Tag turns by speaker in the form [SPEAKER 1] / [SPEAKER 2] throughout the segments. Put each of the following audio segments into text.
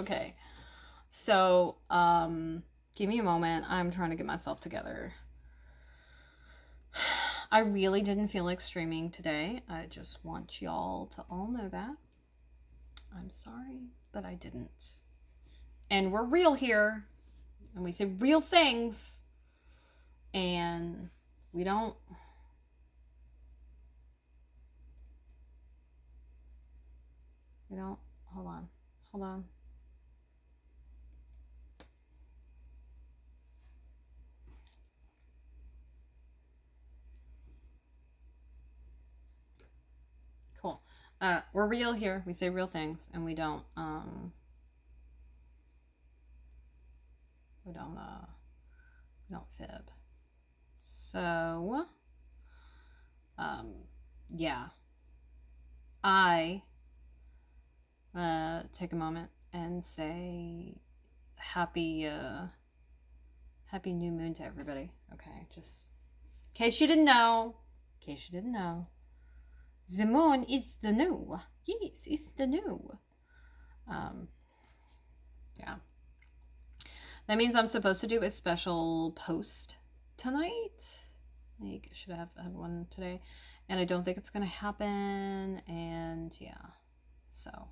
[SPEAKER 1] Okay. So, give me a moment. I'm trying to get myself together. I really didn't feel like streaming today. I just want y'all to all know that. I'm sorry, but I didn't. And we're real here, and we say real things, and we don't. We don't. Hold on. Hold on. Cool. We're real here. We say real things, and we don't. We don't. We don't fib. So, yeah. I take a moment and say happy new moon to everybody. Okay, just in case you didn't know. In case you didn't know. The moon is the new. Yes, it's the new. Yeah. That means I'm supposed to do a special post tonight. I should have had one today. And I don't think it's going to happen. And yeah. So,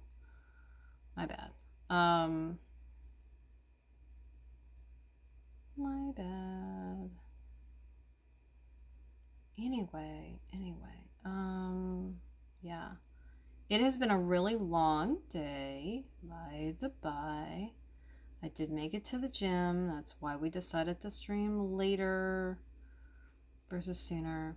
[SPEAKER 1] my bad. My bad. Anyway. Yeah. It has been a really long day, by the by. I did make it to the gym. That's why we decided to stream later versus sooner.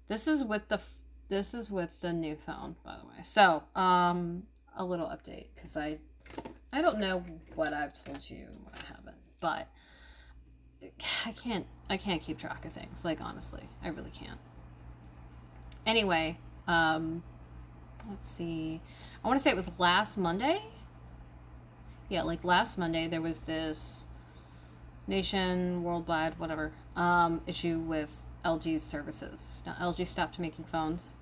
[SPEAKER 1] This is with the new phone, by the way. So, a little update because I don't know what I've told you, what I haven't, but I can't keep track of things. Like honestly, I really can't. Anyway, let's see. I want to say it was last Monday. Yeah, like last Monday there was this nation worldwide whatever issue with LG's services. Now LG stopped making phones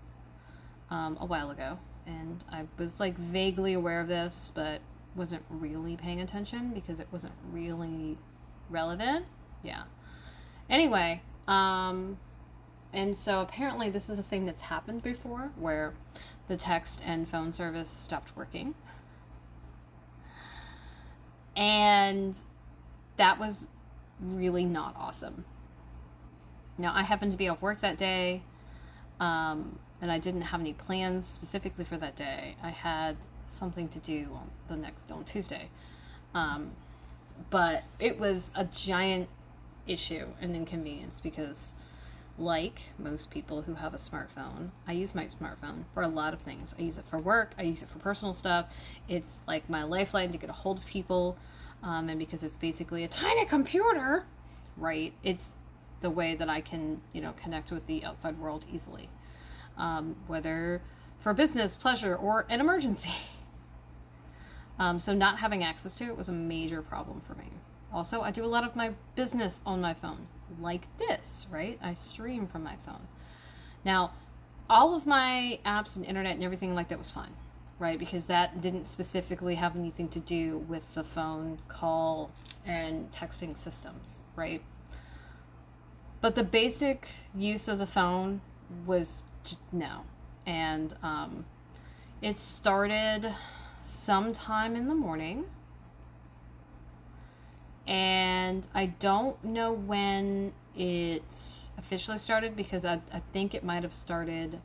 [SPEAKER 1] a while ago, and I was like vaguely aware of this, but wasn't really paying attention because it wasn't really relevant. Yeah. Anyway, and so apparently this is a thing that's happened before where the text and phone service stopped working. And that was really not awesome. Now, I happened to be at work that day, and I didn't have any plans specifically for that day. I had something to do on Tuesday. But it was a giant issue and inconvenience because, like most people who have a smartphone, I use my smartphone for a lot of things. I use it for work, I use it for personal stuff. It's like my lifeline to get a hold of people, and because it's basically a tiny computer, right? It's the way that I can, connect with the outside world easily, whether for business, pleasure, or an emergency. So not having access to it was a major problem for me. Also, I do a lot of my business on my phone, like this, right? I stream from my phone. Now, all of my apps and internet and everything like that was fine, right? Because that didn't specifically have anything to do with the phone call and texting systems, right? But the basic use of the phone was just no. And it started sometime in the morning. And I don't know when it officially started because I think it might have started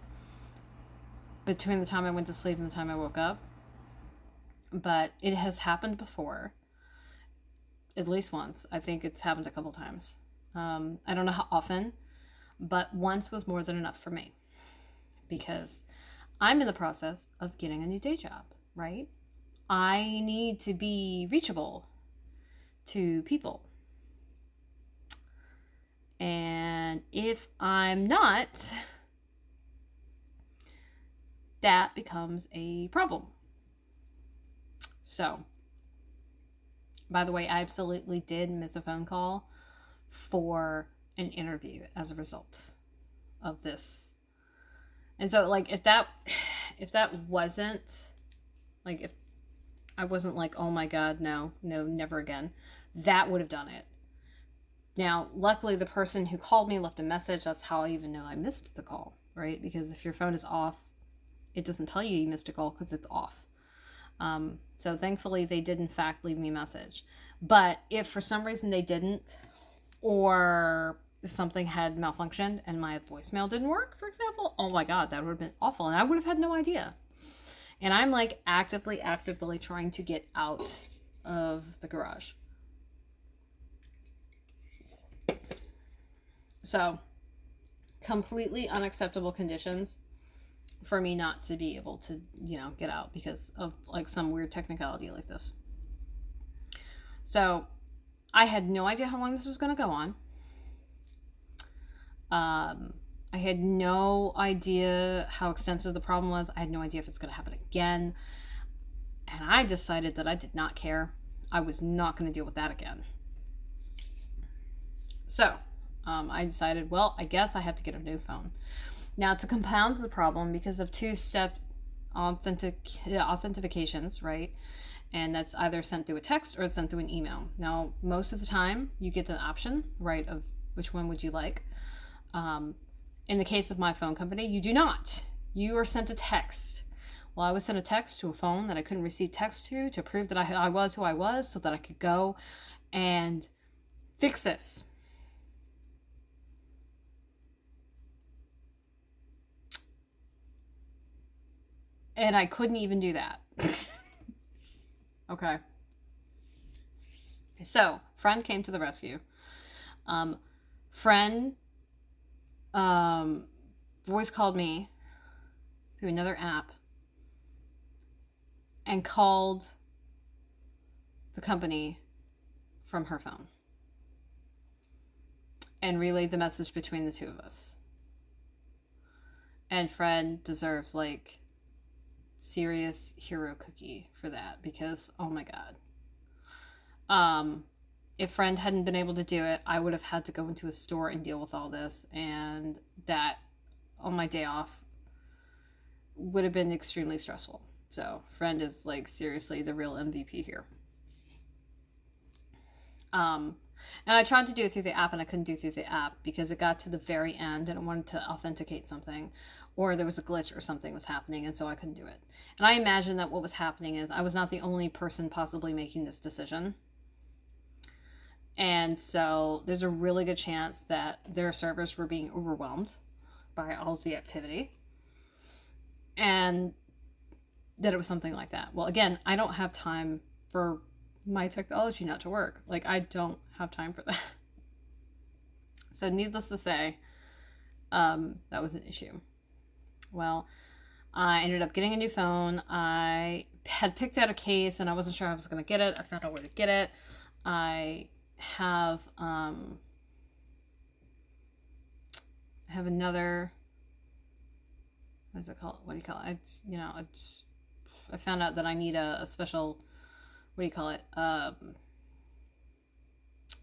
[SPEAKER 1] between the time I went to sleep and the time I woke up. But it has happened before, at least once. I think it's happened a couple times. I don't know how often, but once was more than enough for me because I'm in the process of getting a new day job, right? I need to be reachable to people. And if I'm not, that becomes a problem. So, by the way, I absolutely did miss a phone call for an interview as a result of this. And so like if that wasn't Like, if I wasn't like, oh my God, no, never again, that would have done it. Now, luckily, the person who called me left a message. That's how I even know I missed the call, right? Because if your phone is off, it doesn't tell you missed a call because it's off. So thankfully, they did, in fact, leave me a message. But if for some reason they didn't, or if something had malfunctioned and my voicemail didn't work, for example, oh my God, that would have been awful. And I would have had no idea. And I'm like actively trying to get out of the garage. So, completely unacceptable conditions for me not to be able to, get out because of like some weird technicality like this. So, I had no idea how long this was going to go on. I had no idea how extensive the problem was. I had no idea if it's going to happen again. And I decided that I did not care. I was not going to deal with that again. So, I decided, well, I guess I have to get a new phone. Now, to compound the problem, because of two-step authentications, right? And that's either sent through a text or it's sent through an email. Now, most of the time, you get the option, right, of which one would you like. In the case of my phone company, you do not. You are sent a text. Well, I was sent a text to a phone that I couldn't receive text to prove that I was who I was so that I could go and fix this. And I couldn't even do that. Okay. So, friend came to the rescue. Friend voice called me through another app and called the company from her phone and relayed the message between the two of us. And Fred deserves like serious hero cookie for that because oh my God. If Friend hadn't been able to do it, I would have had to go into a store and deal with all this, and that on my day off would have been extremely stressful. So Friend is like seriously the real MVP here. And I tried to do it through the app and I couldn't do it through the app because it got to the very end and it wanted to authenticate something or there was a glitch or something was happening and so I couldn't do it. And I imagine that what was happening is I was not the only person possibly making this decision. And so there's a really good chance that their servers were being overwhelmed by all of the activity. And that it was something like that. Well, again, I don't have time for my technology not to work. Like, I don't have time for that. So needless to say, that was an issue. Well, I ended up getting a new phone. I had picked out a case and I wasn't sure I was going to get it. I found out where to get it. I have another, what is it called? What do you call it? It's, I found out that I need a special, what do you call it?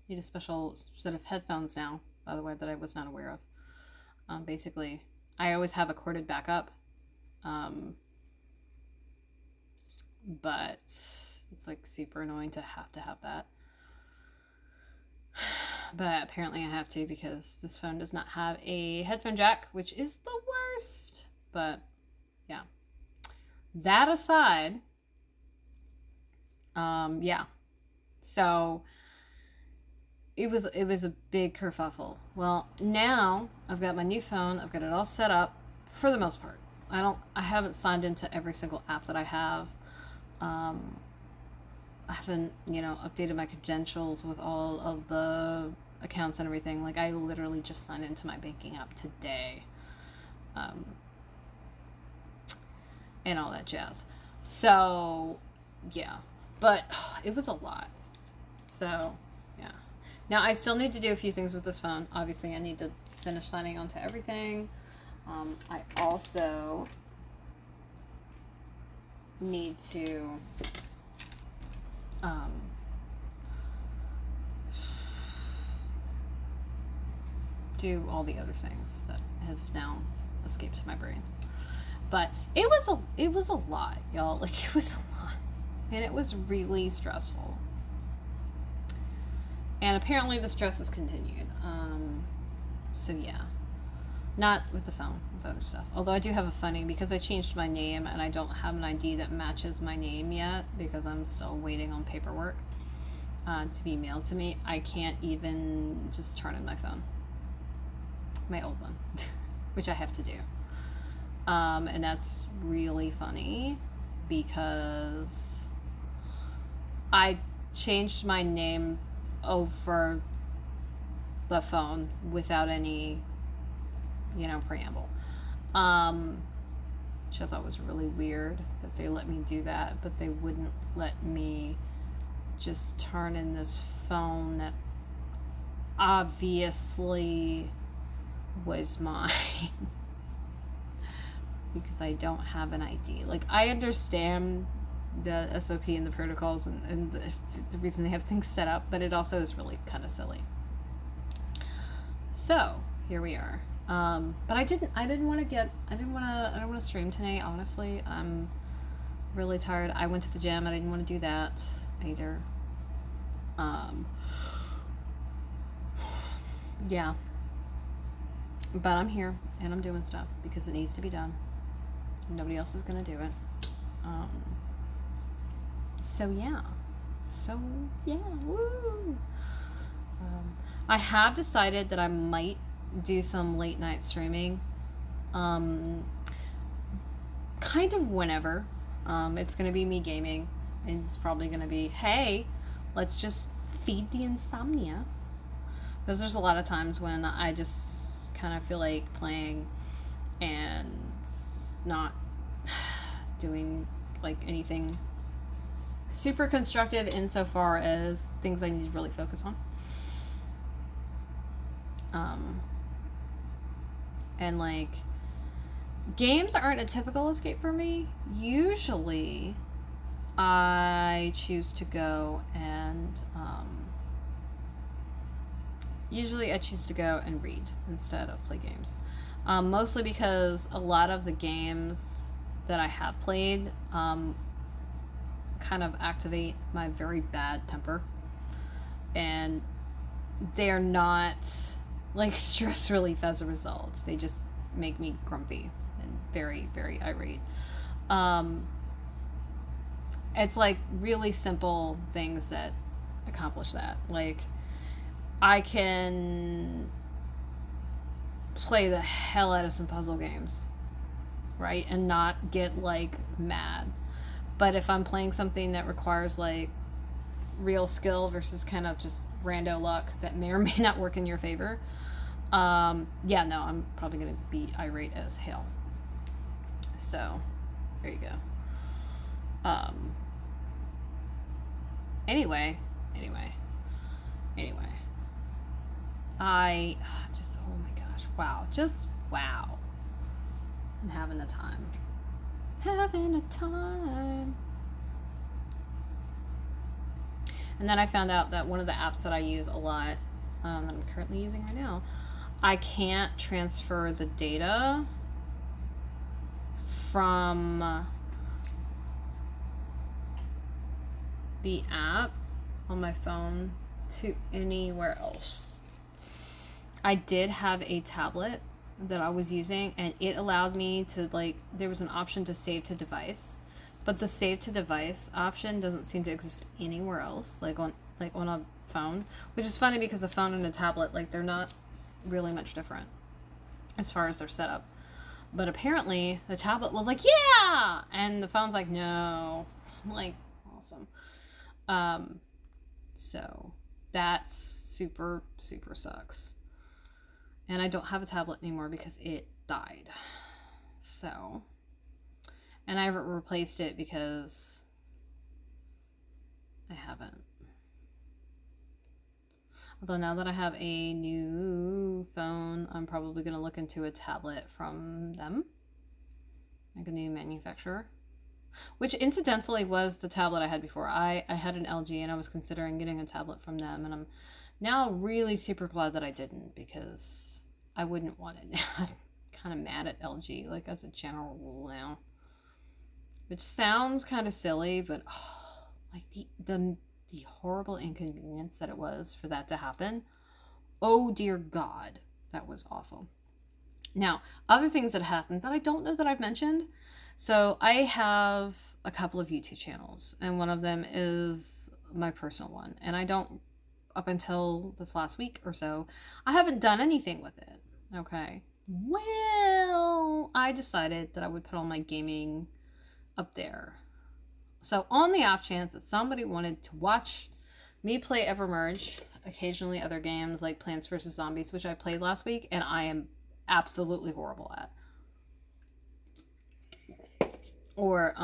[SPEAKER 1] Need a special set of headphones now, by the way, that I was not aware of. Basically, I always have a corded backup, but it's like super annoying to have that. But apparently I have to because this phone does not have a headphone jack, which is the worst. But yeah, that aside, yeah. So it was a big kerfuffle. Well, now I've got my new phone. I've got it all set up for the most part. I haven't signed into every single app that I have. I haven't, updated my credentials with all of the accounts and everything. Like, I literally just signed into my banking app today. And all that jazz. So, yeah. But it was a lot. So, yeah. Now, I still need to do a few things with this phone. Obviously, I need to finish signing on to everything. I also need to do all the other things that have now escaped my brain. But it was a lot, y'all. Like, it was a And it was really stressful. And apparently the stress has continued. So yeah. Not with the phone, with other stuff. Although I do have a funny, because I changed my name and I don't have an ID that matches my name yet because I'm still waiting on paperwork to be mailed to me. I can't even just turn in my phone. My old one, which I have to do. And that's really funny because I changed my name over the phone without any, preamble. Which I thought was really weird that they let me do that, but they wouldn't let me just turn in this phone that obviously was mine because I don't have an ID. Like, I understand the SOP and the protocols and the reason they have things set up, but it also is really kind of silly. So here we are. But I didn't want to stream tonight, honestly. I'm really tired. I went to the gym. I didn't want to do that either. Yeah. But I'm here and I'm doing stuff because it needs to be done. Nobody else is gonna do it. So yeah. Woo. I have decided that I might do some late night streaming. Kind of whenever. It's gonna be me gaming. And it's probably gonna be, hey, let's just feed the insomnia. Because there's a lot of times when I just kind of feel like playing and not doing like anything super constructive insofar as things I need to really focus on. And like, games aren't a typical escape for me. Usually I choose to go and read instead of play games. Mostly because a lot of the games that I have played kind of activate my very bad temper. And they're not like stress relief as a result. They just make me grumpy and very, very irate. It's like really simple things that accomplish that. Like, I can play the hell out of some puzzle games, right? And not get like mad. But if I'm playing something that requires like real skill versus kind of just rando luck that may or may not work in your favor, I'm probably gonna be irate as hell. So there you go. Anyway, I just, oh my gosh, wow. I'm having a time. And then I found out that one of the apps that I use a lot, that I'm currently using right now, I can't transfer the data from the app on my phone to anywhere else. I did have a tablet that I was using, and it allowed me to, like, there was an option to save to device, but the save to device option doesn't seem to exist anywhere else, like on a phone, which is funny because a phone and a tablet, like, they're not really much different as far as their setup. But apparently the tablet was like, yeah, and the phone's like, no. I'm like, awesome. So that's super, super sucks. And I don't have a tablet anymore because it died. So, and I haven't replaced it because I haven't. Although now that I have a new phone, I'm probably going to look into a tablet from them. Like a new manufacturer. Which incidentally was the tablet I had before. I had an LG and I was considering getting a tablet from them. And I'm now really super glad that I didn't, because I wouldn't want it. I'm kind of mad at LG, like, as a general rule now. Which sounds kind of silly, but like the horrible inconvenience that it was for that to happen. Oh dear God, that was awful. Now, other things that happened that I don't know that I've mentioned. So I have a couple of YouTube channels, and one of them is my personal one. And I don't, up until this last week or so, I haven't done anything with it. Okay. Well, I decided that I would put all my gaming up there. So on the off chance that somebody wanted to watch me play Evermerge, occasionally other games like Plants vs. Zombies, which I played last week, and I am absolutely horrible at. Or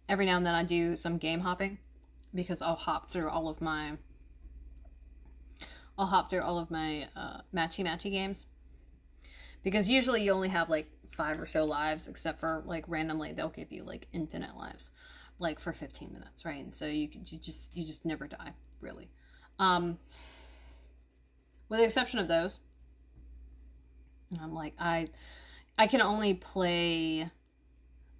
[SPEAKER 1] every now and then I do some game hopping, because I'll hop through all of my matchy games, because usually you only have like 5 or so lives, except for like randomly they'll give you like infinite lives, like for 15 minutes, right? And so you just never die, really, with the exception of those. I'm like, I can only play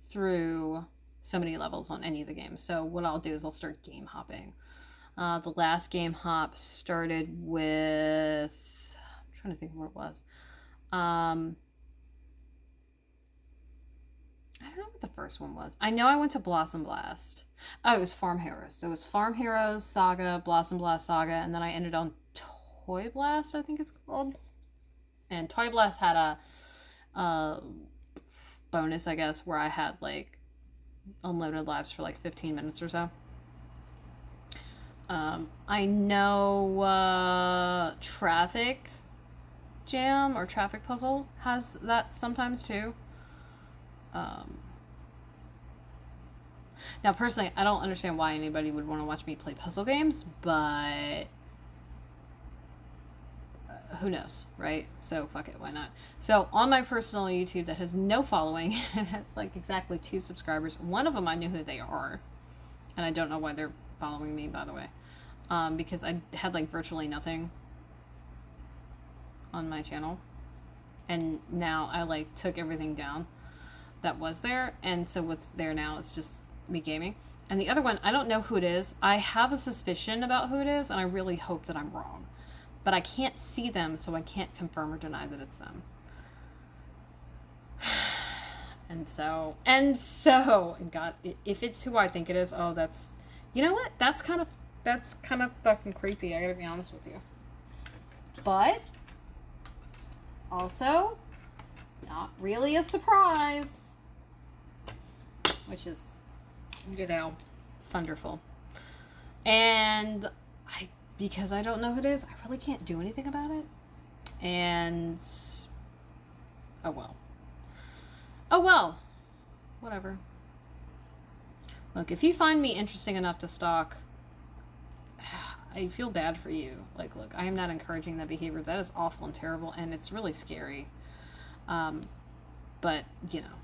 [SPEAKER 1] through so many levels on any of the games. So what I'll do is I'll start game hopping. The last game hop started with, I'm trying to think of what it was. I don't know what the first one was. I know I went to Blossom Blast. Oh, it was Farm Heroes. So it was Farm Heroes Saga, Blossom Blast Saga, and then I ended on Toy Blast, I think it's called. And Toy Blast had a bonus, I guess, where I had like unlimited lives for like 15 minutes or so. I know Traffic Jam or Traffic Puzzle has that sometimes too. Now, personally, I don't understand why anybody would want to watch me play puzzle games, but who knows, right? So fuck it, why not? So on my personal YouTube that has no following, it has like exactly 2 subscribers. One of them I knew who they are, and I don't know why they're following me, by the way, because I had like virtually nothing on my channel, and now I like took everything down that was there, and so what's there now is just me gaming. And the other one, I don't know who it is. I have a suspicion about who it is, and I really hope that I'm wrong, but I can't see them, so I can't confirm or deny that it's them. And so, God, if it's who I think it is, oh, that's, you know what? That's kind of fucking creepy. I gotta be honest with you. But also, not really a surprise, which is, you know, wonderful. And because I don't know who it is, I really can't do anything about it. And oh well, whatever. Look, if you find me interesting enough to stalk, I feel bad for you. Like, look, I am not encouraging that behavior. That is awful and terrible, and it's really scary. But you know,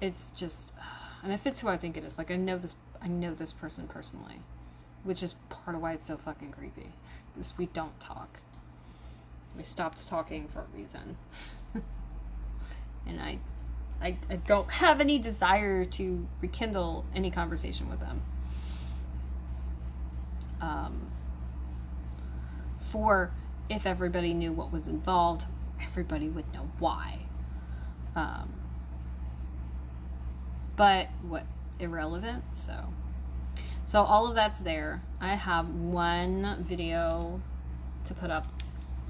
[SPEAKER 1] it's just, and if it's who I think it is, like I know this person personally, which is part of why it's so fucking creepy. Is we don't talk. We stopped talking for a reason. And I don't have any desire to rekindle any conversation with them. For if everybody knew what was involved, everybody would know why. But what, irrelevant, so all of that's there. I have one video to put up,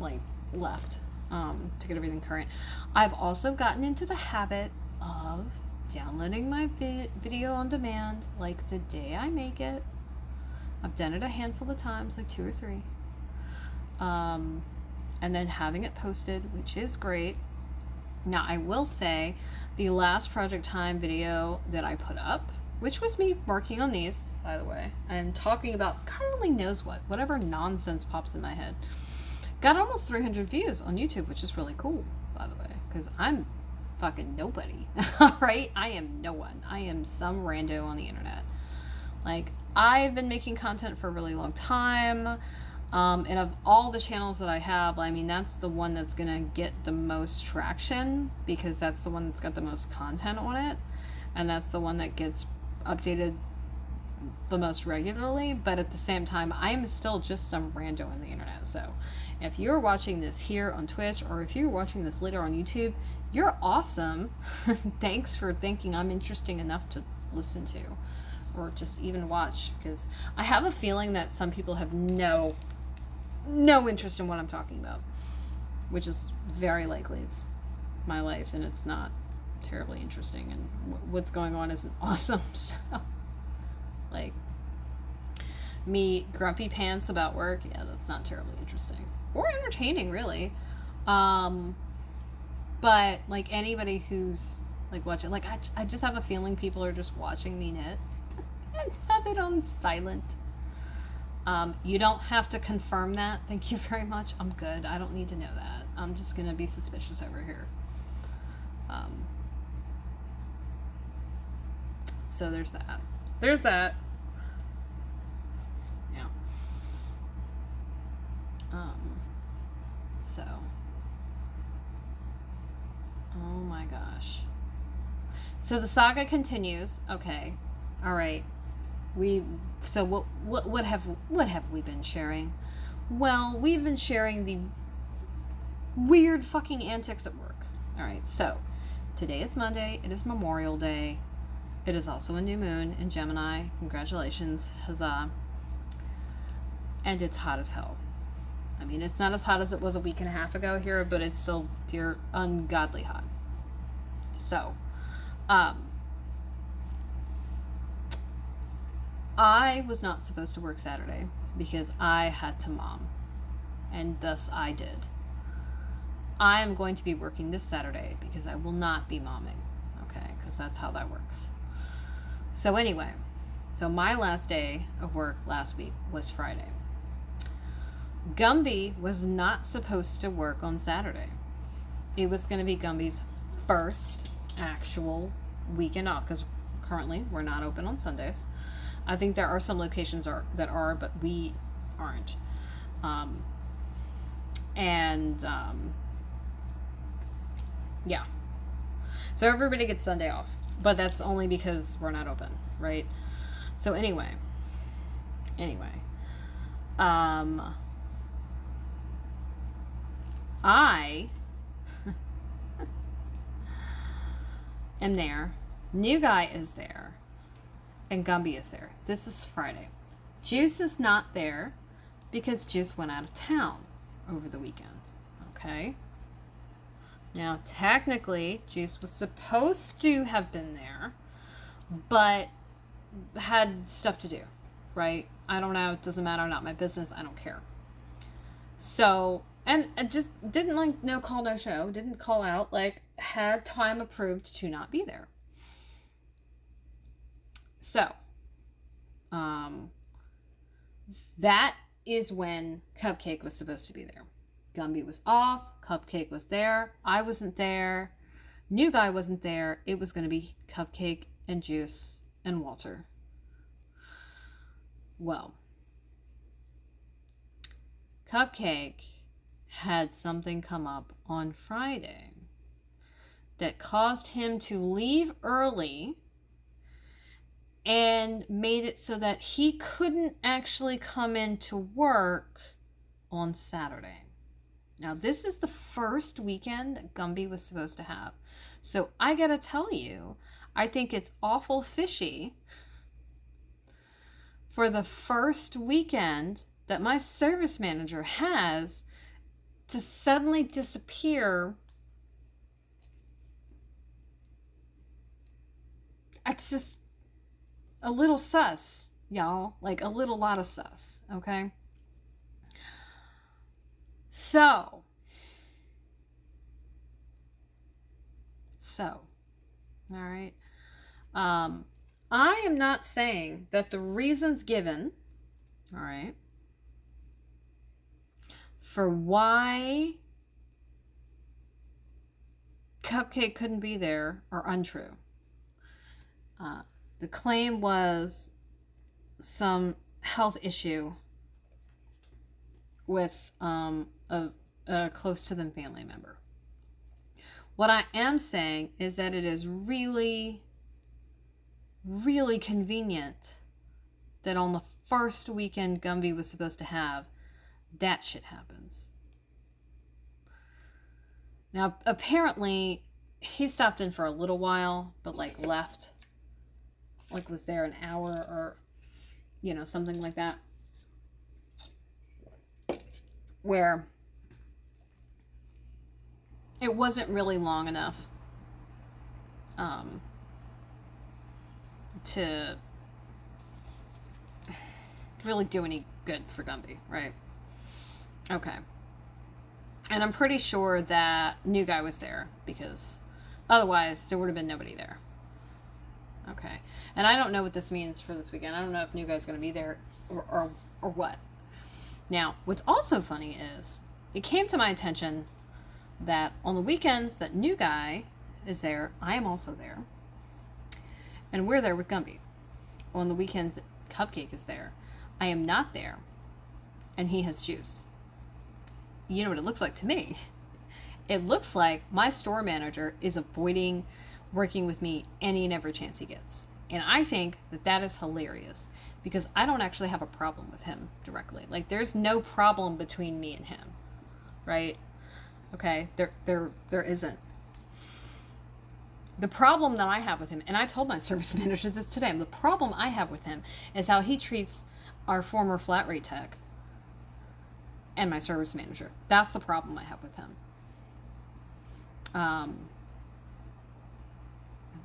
[SPEAKER 1] like, left, to get everything current. I've also gotten into the habit of downloading my video on demand, like, the day I make it. I've done it a handful of times, like 2 or 3. And then having it posted, which is great. Now, I will say, the last Project Time video that I put up, which was me working on these, by the way, and talking about God only knows whatever nonsense pops in my head, got almost 300 views on YouTube, which is really cool, by the way, because I'm fucking nobody, right? I am no one. I am some rando on the internet. Like, I've been making content for a really long time, and of all the channels that I have, I mean, that's the one that's gonna get the most traction, because that's the one that's got the most content on it, and that's the one that gets updated the most regularly, but at the same time, I'm still just some rando on the internet. So if you're watching this here on Twitch, or if you're watching this later on YouTube, you're awesome. Thanks for thinking I'm interesting enough to listen to or just even watch, because I have a feeling that some people have no interest in what I'm talking about, which is very likely. It's my life and it's not terribly interesting, and what's going on isn't awesome. So like, me grumpy pants about work, yeah, that's not terribly interesting or entertaining, really. But like, anybody who's like watching, like, I just have a feeling people are just watching me knit and have it on silent. You don't have to confirm that. Thank you very much. I'm good. I don't need to know that. I'm just gonna be suspicious over here. So there's that. There's that. Yeah. So. Oh my gosh. So the saga continues. Okay. All right. So what have we been sharing? Well, we've been sharing the weird fucking antics at work. All right. So today is Monday. It is Memorial Day. It is also a new moon in Gemini. Congratulations. Huzzah. And it's hot as hell. I mean, it's not as hot as it was a week and a half ago here, but it's still dear ungodly hot. So, I was not supposed to work Saturday because I had to mom, and thus I did. I am going to be working this Saturday because I will not be momming, okay? Because that's how that works. So anyway, so my last day of work last week was Friday. Gumby was not supposed to work on Saturday. It was going to be Gumby's first actual weekend off, because currently we're not open on Sundays. I think there are some locations that are, but we aren't. Yeah. So everybody gets Sunday off, but that's only because we're not open, right? So anyway, I am there. New guy is there. And Gumby is there. This is Friday. Juice is not there because Juice went out of town over the weekend. Okay? Now, technically, Juice was supposed to have been there, but had stuff to do, right? I don't know. It doesn't matter. Not my business. I don't care. So, and I just didn't, like, no call, no show. Didn't call out. Like, had time approved to not be there. So, that is when Cupcake was supposed to be there. Gumby was off. Cupcake was there. I wasn't there. New guy wasn't there. It was going to be Cupcake and Juice and Walter. Well, Cupcake had something come up on Friday that caused him to leave early and made it so that he couldn't actually come into work on Saturday. Now, this is the first weekend that Gumby was supposed to have. So I gotta tell you, I think it's awful fishy for the first weekend that my service manager has to suddenly disappear. It's just a little sus, y'all. Like, a little lot of sus, okay? So, all right. I am not saying that the reasons given, all right, for why Cupcake couldn't be there are untrue. The claim was some health issue with a close to them family member. What I am saying is that it is really really convenient that on the first weekend Gumby was supposed to have, that shit happens. Now, apparently, he stopped in for a little while, but like left. Like was there an hour or, something like that. Where it wasn't really long enough to really do any good for Gumby, right? Okay. And I'm pretty sure that new guy was there because otherwise there would have been nobody there. Okay. And I don't know what this means for this weekend. I don't know if new guy's going to be there or what. Now, what's also funny is it came to my attention that on the weekends that new guy is there, I am also there. And we're there with Gumby. On the weekends that Cupcake is there, I am not there. And he has juice. You know what it looks like to me? It looks like my store manager is avoiding working with me any and every chance he gets. And I think that that is hilarious because I don't actually have a problem with him directly. Like, there's no problem between me and him, right? Okay, there isn't. The problem that I have with him, and I told my service manager this today, the problem I have with him is how he treats our former flat rate tech and my service manager. That's the problem I have with him.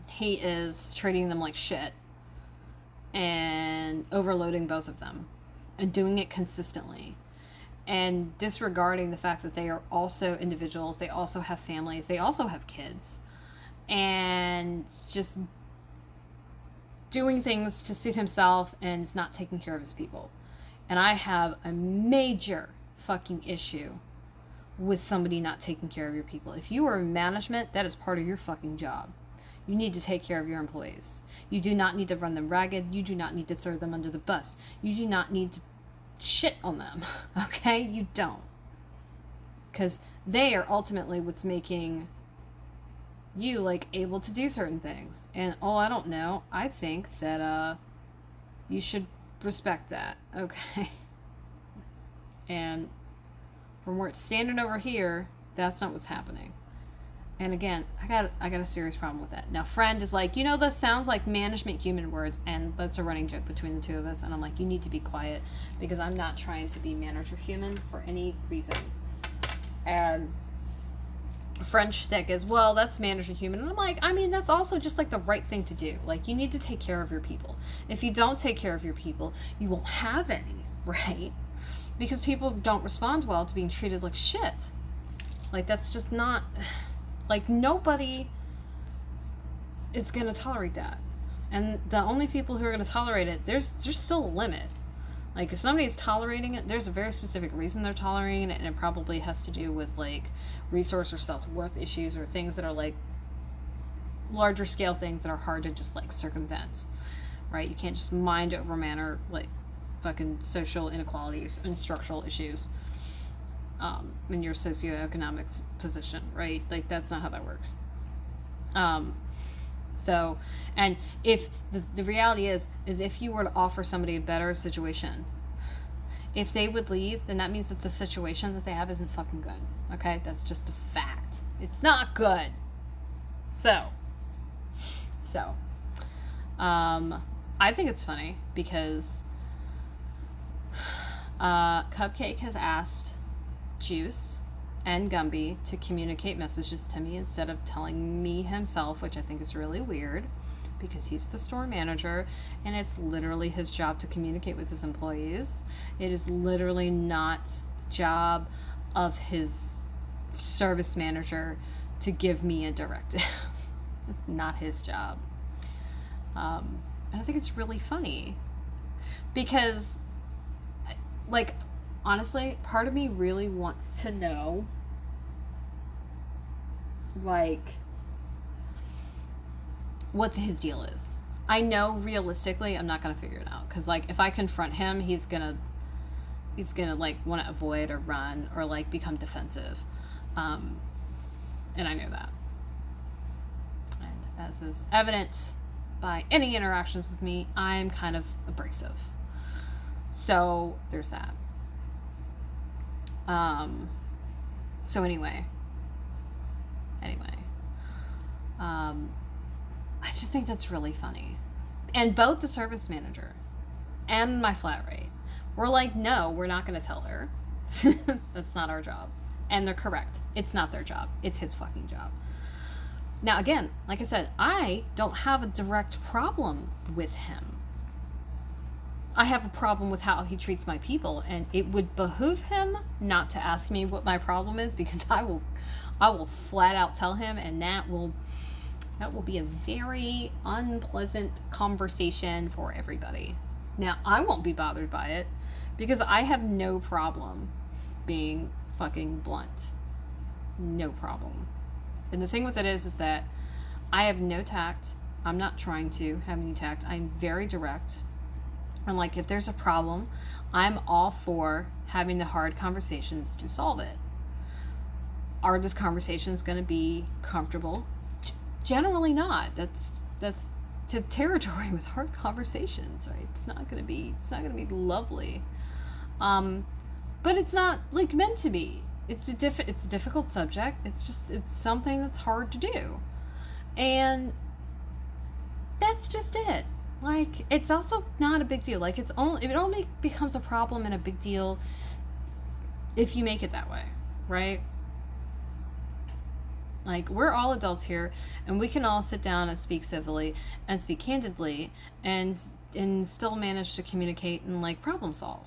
[SPEAKER 1] He is treating them like shit and overloading both of them and doing it consistently and disregarding the fact that they are also individuals. They also have families. They also have kids. And just doing things to suit himself and is not taking care of his people. And I have a major fucking issue with somebody not taking care of your people. If you are in management, that is part of your fucking job. You need to take care of your employees. You do not need to run them ragged. You do not need to throw them under the bus. You do not need to shit on them. Okay? You don't. Because they are ultimately what's making you, like, able to do certain things. And, I don't know. I think that, you should respect that. Okay? And from where it's standing over here, that's not what's happening. And again, I got a serious problem with that. Now, friend is like, this sounds like management human words, and that's a running joke between the two of us. And I'm like, you need to be quiet because I'm not trying to be manager human for any reason. And French stick is, well, that's manager human. And I'm like, that's also just like the right thing to do. Like, you need to take care of your people. If you don't take care of your people, you won't have any, right? Because people don't respond well to being treated like shit. Like, that's just not... Like, nobody is going to tolerate that. And the only people who are going to tolerate it, there's still a limit. Like, if somebody's tolerating it, there's a very specific reason they're tolerating it, and it probably has to do with, like, resource or self-worth issues or things that are, like, larger scale things that are hard to just, like, circumvent. Right? You can't just mind over matter, like, fucking social inequalities and structural issues. In your socioeconomic position, right? Like, that's not how that works. So, and if the reality is if you were to offer somebody a better situation, if they would leave, then that means that the situation that they have isn't fucking good. Okay? That's just a fact. It's not good. So, I think it's funny because Cupcake has asked Juice and Gumby to communicate messages to me instead of telling me himself, which I think is really weird because he's the store manager and it's literally his job to communicate with his employees. It is literally not the job of his service manager to give me a directive. It's not his job. And I think it's really funny because, like, honestly, part of me really wants to know, like, what his deal is. I know realistically I'm not going to figure it out. Because, like, if I confront him, he's going to, like, want to avoid or run or, like, become defensive. And I know that. And as is evident by any interactions with me, I'm kind of abrasive. So there's that. So anyway, I just think that's really funny. And both the service manager and my flat rate were like, no, we're not going to tell her. That's not our job. And they're correct. It's not their job. It's his fucking job. Now, again, like I said, I don't have a direct problem with him. I have a problem with how he treats my people, and it would behoove him not to ask me what my problem is, because I will flat out tell him, and that will be a very unpleasant conversation for everybody. Now, I won't be bothered by it because I have no problem being fucking blunt. No problem. And the thing with it is that I have no tact. I'm not trying to have any tact. I'm very direct. And like, if there's a problem, I'm all for having the hard conversations to solve it. Are those conversations going to be comfortable? Generally not. That's to territory with hard conversations, right? It's not going to be lovely. But it's not like meant to be. It's a difficult subject. It's something that's hard to do. And that's just it. Like, it's also not a big deal. Like, it only becomes a problem and a big deal if you make it that way, right? Like, we're all adults here, and we can all sit down and speak civilly and speak candidly and still manage to communicate and, like, problem solve.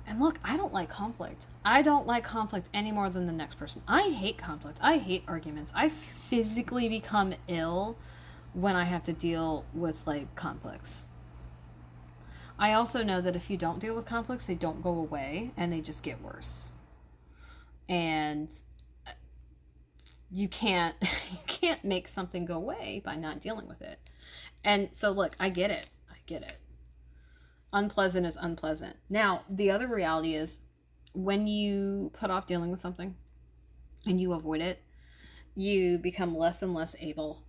[SPEAKER 1] And look, I don't like conflict. I don't like conflict any more than the next person. I hate conflict. I hate arguments. I physically become ill when I have to deal with, like, conflicts. I also know that if you don't deal with conflicts, they don't go away, and they just get worse. And you can't make something go away by not dealing with it. And so, look, I get it. Unpleasant is unpleasant. Now, the other reality is when you put off dealing with something and you avoid it, you become less and less able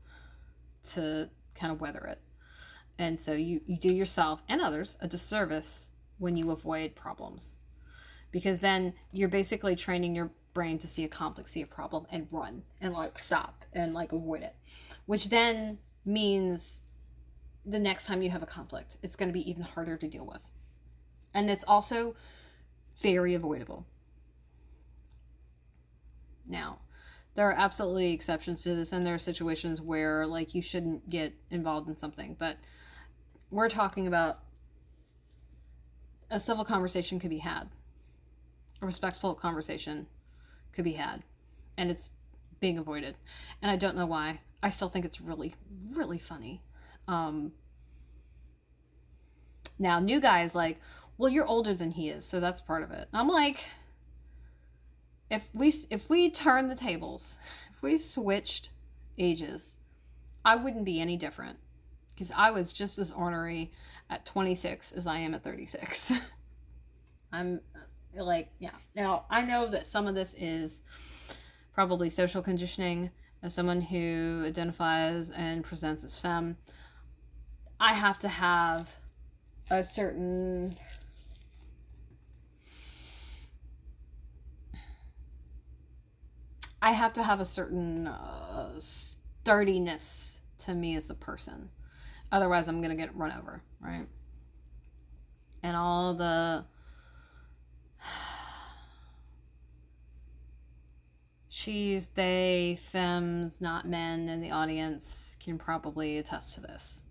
[SPEAKER 1] to kind of weather it. And so you do yourself and others a disservice when you avoid problems. Because then you're basically training your brain to see a conflict, see a problem, and run, and, like, stop, and, like, avoid it. Which then means the next time you have a conflict, it's going to be even harder to deal with. And it's also very avoidable. Now, there are absolutely exceptions to this, and there are situations where, like, you shouldn't get involved in something. But we're talking about a civil conversation could be had. A respectful conversation could be had. And it's being avoided. And I don't know why. I still think it's really, really funny. Now, new guys like, well, you're older than he is, so that's part of it. I'm like, if we turn the tables, if we switched ages, I wouldn't be any different, because I was just as ornery at 26 as I am at 36. I'm like, yeah. Now, I know that some of this is probably social conditioning. As someone who identifies and presents as femme, I have to have a certain sturdiness to me as a person. Otherwise, I'm going to get run over, right? And all the she's, they, femmes, not men in the audience can probably attest to this.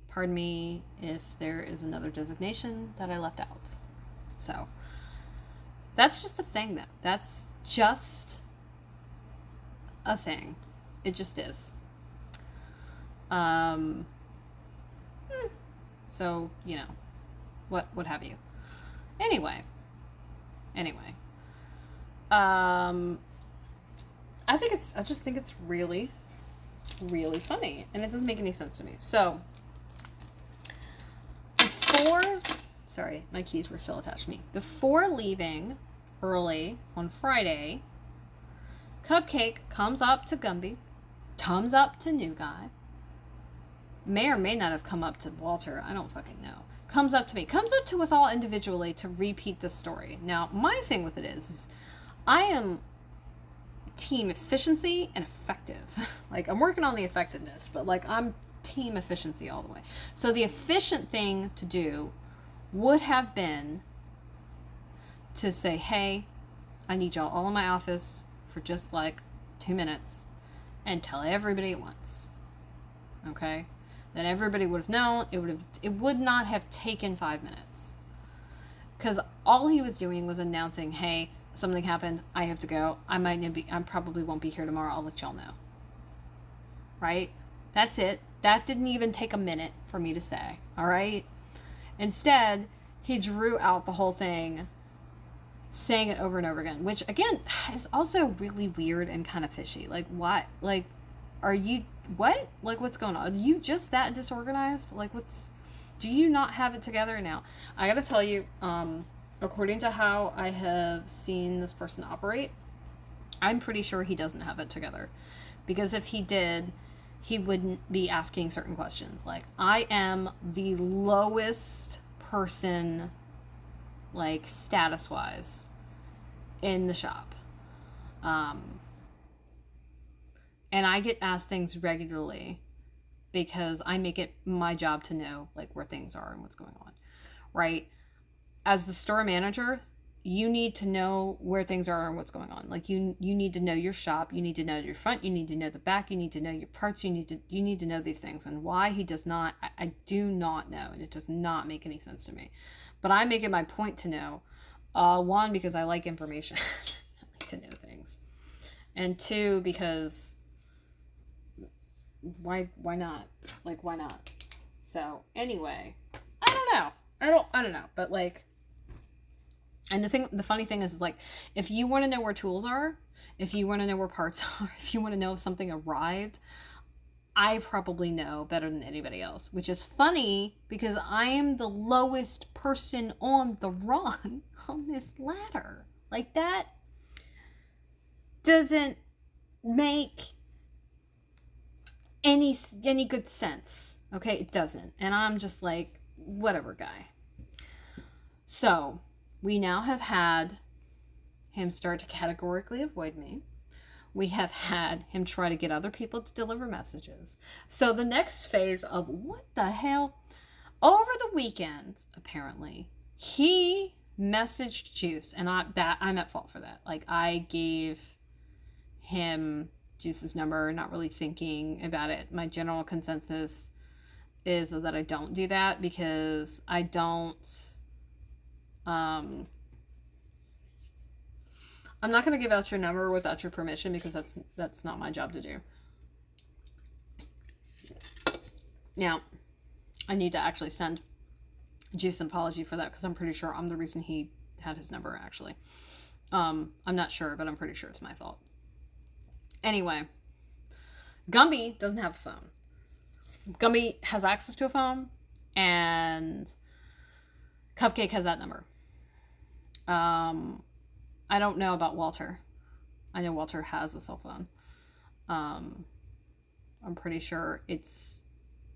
[SPEAKER 1] Pardon me if there is another designation that I left out. So, that's just a thing, though. That's just a thing. It just is. So, you know, what have you. Anyway. I just think it's really, really funny, and it doesn't make any sense to me. So, sorry, my keys were still attached to me. Before leaving early on Friday, Cupcake comes up to Gumby, comes up to New Guy, may or may not have come up to Walter, I don't fucking know. Comes up to me, comes up to us all individually to repeat this story. Now, my thing with it is I am team efficiency and effective. Like, I'm working on the effectiveness, but like, I'm team efficiency all the way. So the efficient thing to do would have been to say, hey, I need y'all all in my office for just like 2 minutes and tell everybody at once. Okay? Then everybody would have known. It would not have taken 5 minutes. Because all he was doing was announcing, hey, something happened, I have to go. I probably won't be here tomorrow, I'll let y'all know. Right? That's it. That didn't even take a minute for me to say. Alright? Instead, he drew out the whole thing, saying it over and over again, which again is also really weird and kind of fishy. Like, what? Like, are you, what? Like, what's going on? Are you just that disorganized? Like, do you not have it together? Now, I gotta tell you, according to how I have seen this person operate, I'm pretty sure he doesn't have it together. Because if he did, he wouldn't be asking certain questions. Like, I am the lowest person, like, status-wise, in the shop. And I get asked things regularly because I make it my job to know, like, where things are and what's going on, right? As the store manager, you need to know where things are and what's going on. Like, you need to know your shop, you need to know your front, you need to know the back, you need to know your parts, you need to know these things. And why he does not, I do not know, and it does not make any sense to me. But I make it my point to know. One, because I like information. I like to know things. And two, because why not? Like, why not? So anyway, I don't know. I don't know. But like, and the funny thing is like, if you want to know where tools are, if you want to know where parts are, if you want to know if something arrived, I probably know better than anybody else, which is funny because I am the lowest person on the run on this ladder. Like, that doesn't make any good sense. Okay, it doesn't. And I'm just like, whatever, guy. So, we now have had him start to categorically avoid me. We have had him try to get other people to deliver messages. So the next phase of what the hell? Over the weekend, apparently, he messaged Juice, and I'm at fault for that. Like, I gave him Juice's number, not really thinking about it. My general consensus is that I don't do that because I don't. I'm not going to give out your number without your permission because that's not my job to do. Now, I need to actually send Juice an apology for that because I'm pretty sure I'm the reason he had his number, actually. I'm not sure, but I'm pretty sure it's my fault. Anyway, Gumby doesn't have a phone. Gumby has access to a phone, and Cupcake has that number. I don't know about Walter. I know Walter has a cell phone. I'm pretty sure it's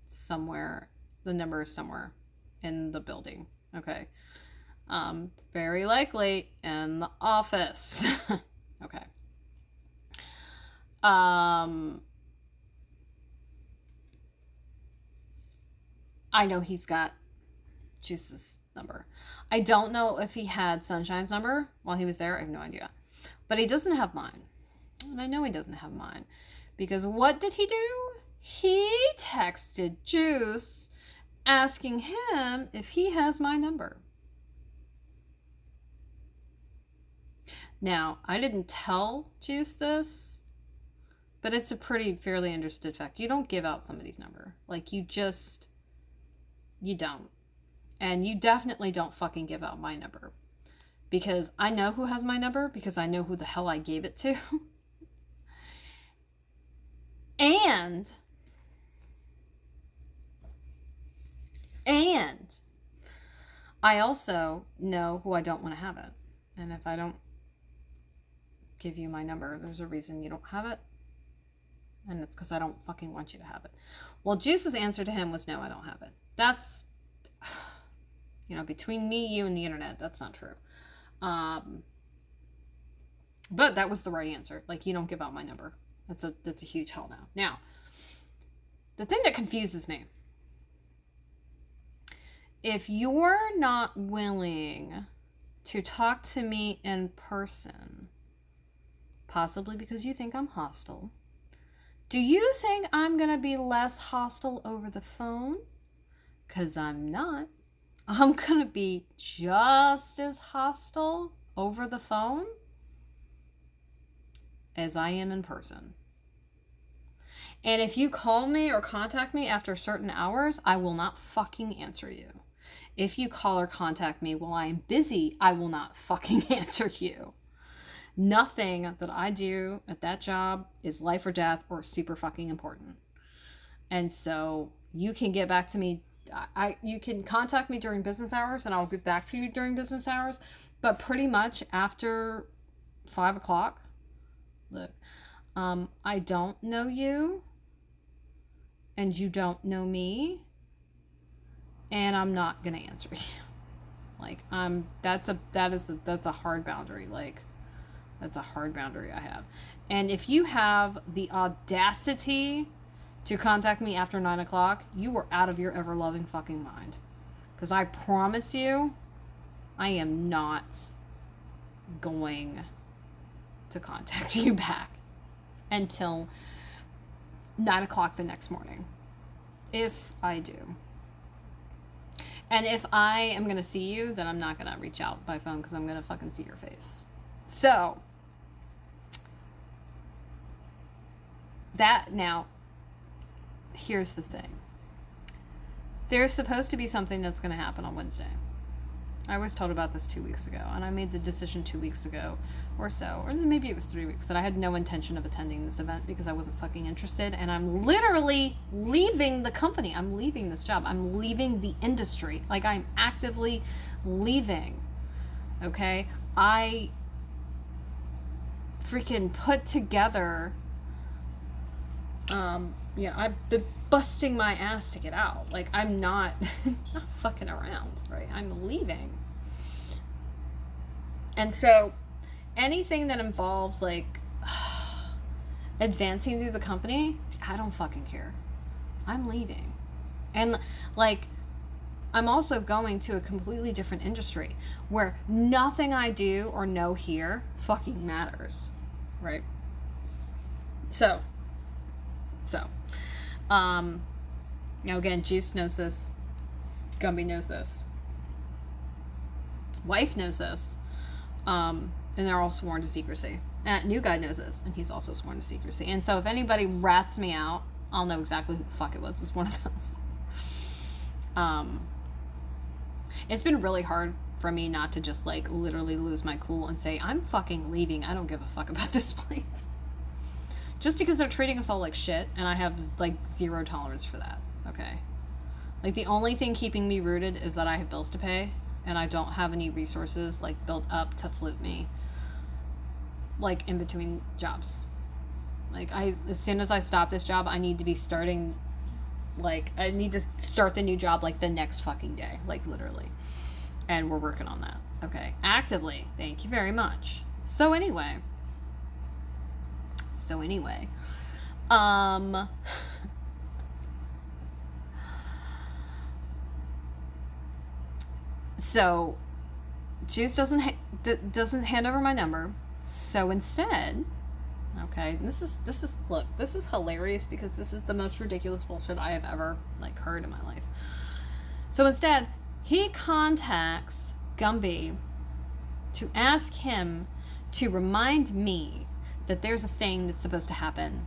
[SPEAKER 1] somewhere, the number is somewhere in the building. Okay. Very likely in the office. Okay. I know he's got Juice's number. I don't know if he had Sunshine's number while he was there. I have no idea. But he doesn't have mine. And I know he doesn't have mine. Because what did he do? He texted Juice asking him if he has my number. Now, I didn't tell Juice this, but it's a fairly understood fact. You don't give out somebody's number. Like, you don't. And you definitely don't fucking give out my number. Because I know who has my number, because I know who the hell I gave it to. And I also know who I don't want to have it. And if I don't give you my number. There's a reason you don't have it. And it's because I don't fucking want you to have it. Well, Juice's answer to him was, no, I don't have it. That's, between me, you, and the internet, that's not true. But that was the right answer. Like, you don't give out my number. That's a huge hell no. Now, the thing that confuses me, if you're not willing to talk to me in person, possibly because you think I'm hostile, do you think I'm going to be less hostile over the phone? Because I'm not. I'm going to be just as hostile over the phone as I am in person. And if you call me or contact me after certain hours, I will not fucking answer you. If you call or contact me while I am busy, I will not fucking answer you. Nothing that I do at that job is life or death or super fucking important. And so you can get back to me. You can contact me during business hours and I'll get back to you during business hours. But pretty much after 5 o'clock, look, I don't know you and you don't know me and I'm not going to answer you. Like, that's a hard boundary. Like, that's a hard boundary I have. And if you have the audacity to contact me after 9 o'clock, you are out of your ever-loving fucking mind. Because I promise you, I am not going to contact you back until 9 o'clock the next morning. If I do. And if I am going to see you, then I'm not going to reach out by phone because I'm going to fucking see your face. So, now, here's the thing. There's supposed to be something that's going to happen on Wednesday. I was told about this 2 weeks ago, and I made the decision 2 weeks ago or so, or maybe it was 3 weeks, that I had no intention of attending this event because I wasn't fucking interested, and I'm literally leaving the company. I'm leaving this job. I'm leaving the industry. Like, I'm actively leaving. Okay? I freaking put together, I've been busting my ass to get out. Like, I'm not fucking around, right? I'm leaving. And so anything that involves, like, advancing through the company, I don't fucking care. I'm leaving. And, like, I'm also going to a completely different industry where nothing I do or know here fucking matters, right? So, again, Juice knows this. Gumby knows this. Wife knows this. And they're all sworn to secrecy. New guy knows this, and he's also sworn to secrecy. And so if anybody rats me out, I'll know exactly who the fuck it was. It was one of those. It's been really hard for me not to just, like, literally lose my cool and say, I'm fucking leaving. I don't give a fuck about this place. Just because they're treating us all like shit, and I have, like, zero tolerance for that, okay? Like, the only thing keeping me rooted is that I have bills to pay, and I don't have any resources, like, built up to float me, like, in between jobs. Like, as soon as I stop this job, I need to be starting, like, I need to start the new job, like, the next fucking day, like, literally. And we're working on that, okay? Actively. Thank you very much. So anyway, so Juice doesn't hand over my number. So instead, okay, this is hilarious because this is the most ridiculous bullshit I have ever, like, heard in my life. So instead, he contacts Gumby to ask him to remind me that there's a thing that's supposed to happen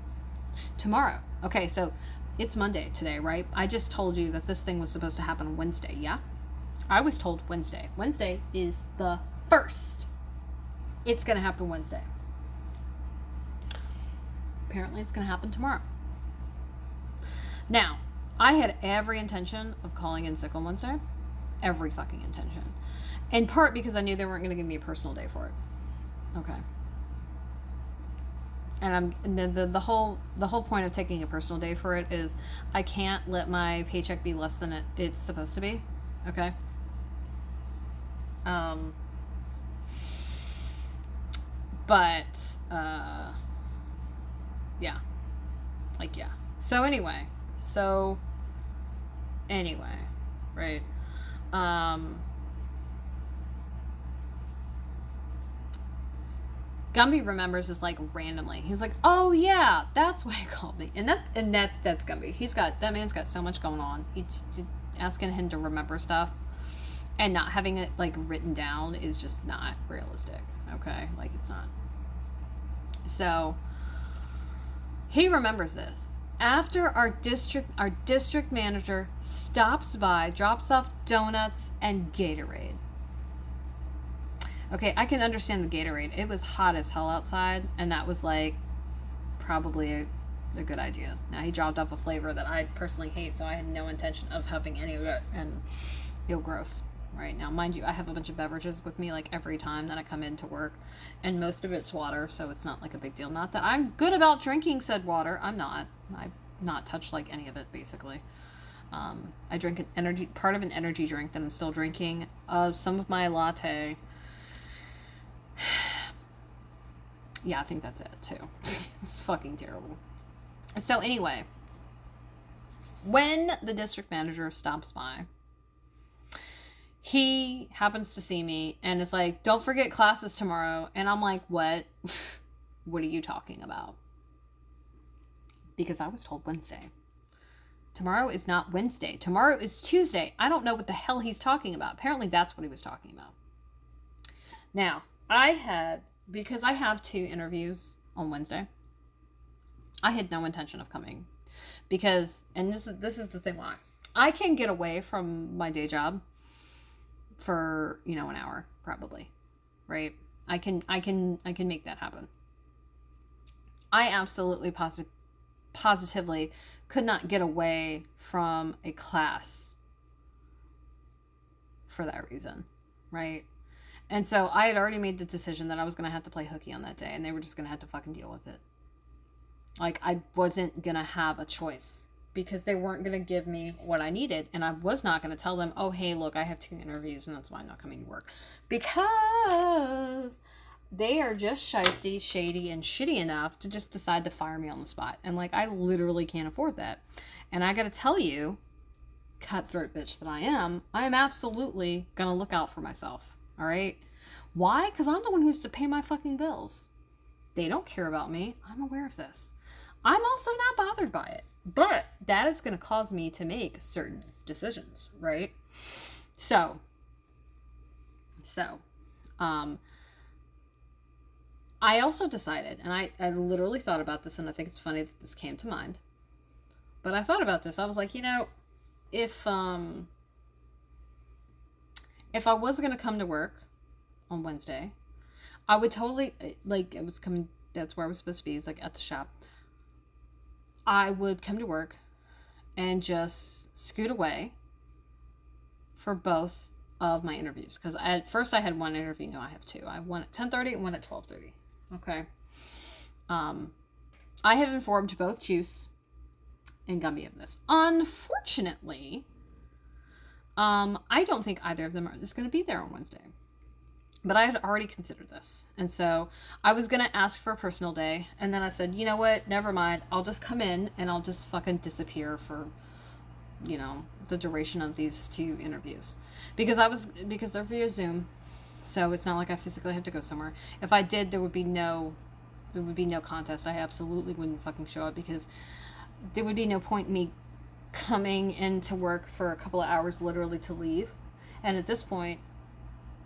[SPEAKER 1] tomorrow. Okay, so it's Monday today, right? I just told you that this thing was supposed to happen Wednesday, yeah? I was told Wednesday. Wednesday is the 1st. It's going to happen Wednesday. Apparently it's going to happen tomorrow. Now, I had every intention of calling in sick on Wednesday. Every fucking intention. In part because I knew they weren't going to give me a personal day for it. Okay. And the whole point of taking a personal day for it is I can't let my paycheck be less than it's supposed to be. Okay. Um, but yeah, like yeah. So anyway, right? Um, Gumby remembers this like randomly. He's like, "Oh yeah, that's why he called me," and that's Gumby. That man's got so much going on. He's asking him to remember stuff and not having it like written down is just not realistic. Okay, like it's not. So he remembers this after our district manager stops by, drops off donuts and Gatorade. Okay, I can understand the Gatorade. It was hot as hell outside, and that was like probably a good idea. Now he dropped off a flavor that I personally hate, so I had no intention of having any of it, and feel gross. Right now, mind you, I have a bunch of beverages with me like every time that I come into work, and most of it's water, so it's not like a big deal. Not that I'm good about drinking said water. I'm not. I've not touched like any of it basically. I drink part of an energy drink that I'm still drinking. Some of my latte. Yeah, I think that's it too. It's fucking terrible. So anyway, when the district manager stops by, he happens to see me and is like, "Don't forget classes tomorrow." And I'm like, "What?" "What are you talking about?" Because I was told Wednesday. Tomorrow is not Wednesday. Tomorrow is Tuesday. I don't know what the hell he's talking about. Apparently that's what he was talking about. Now, because I have 2 interviews on Wednesday, I had no intention of coming. Because, and this is the thing why. I can get away from my day job for, an hour, probably. Right? I can make that happen. I absolutely positively could not get away from a class for that reason, right? And so I had already made the decision that I was going to have to play hooky on that day, and they were just going to have to fucking deal with it. Like, I wasn't going to have a choice because they weren't going to give me what I needed, and I was not going to tell them, "Oh, hey, look, I have 2 interviews, and that's why I'm not coming to work." Because they are just shisty, shady, and shitty enough to just decide to fire me on the spot. And, like, I literally can't afford that. And I got to tell you, cutthroat bitch that I am absolutely going to look out for myself. All right? Why? Because I'm the one who has to pay my fucking bills. They don't care about me. I'm aware of this. I'm also not bothered by it. But that is going to cause me to make certain decisions, right? So, I also decided, and I literally thought about this, and I think it's funny that this came to mind. But I thought about this. I was like, if I was going to come to work on Wednesday, I would totally, like, it was coming, that's where I was supposed to be, is like at the shop. I would come to work and just scoot away for both of my interviews. Because at first I had 1 interview, no, I have 2. I have one at 10:30 and one at 12:30. Okay. I have informed both Juice and Gumby of this. Unfortunately, I don't think either of them is going to be there on Wednesday. But I had already considered this. And so I was going to ask for a personal day. And then I said, you know what? Never mind. I'll just come in and I'll just fucking disappear for, the duration of these 2 interviews. Because they're via Zoom. So it's not like I physically have to go somewhere. If I did, there would be no contest. I absolutely wouldn't fucking show up because there would be no point in me coming into work for a couple of hours literally to leave. And at this point,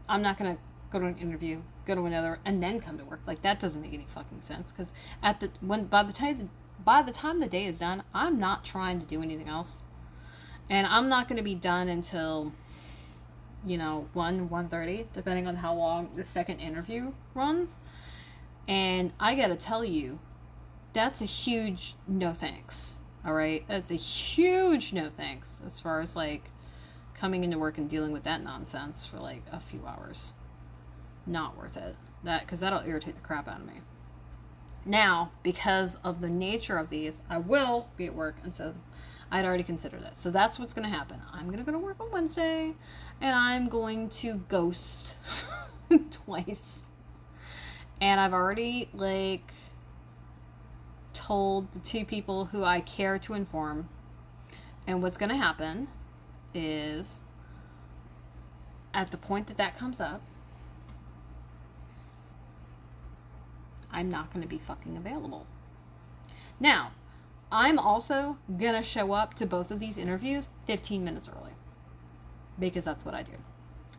[SPEAKER 1] I'm not going to go to an interview, go to another, and then come to work. Like, that doesn't make any fucking sense. Because by the time the day is done, I'm not trying to do anything else, and I'm not going to be done until 1:30, depending on how long the second interview runs. And I gotta tell you, that's a huge no thanks. All right, that's a huge no thanks as far as like coming into work and dealing with that nonsense for like a few hours. Not worth it. Because that'll irritate the crap out of me. Now, because of the nature of these, I will be at work, and so I'd already considered it. So that's what's going to happen. I'm going to go to work on Wednesday, and I'm going to ghost twice. And I've already, like, told the 2 people who I care to inform. And what's going to happen is, at the point that that comes up, I'm not going to be fucking available. Now, I'm also going to show up to both of these interviews 15 minutes early. Because that's what I do.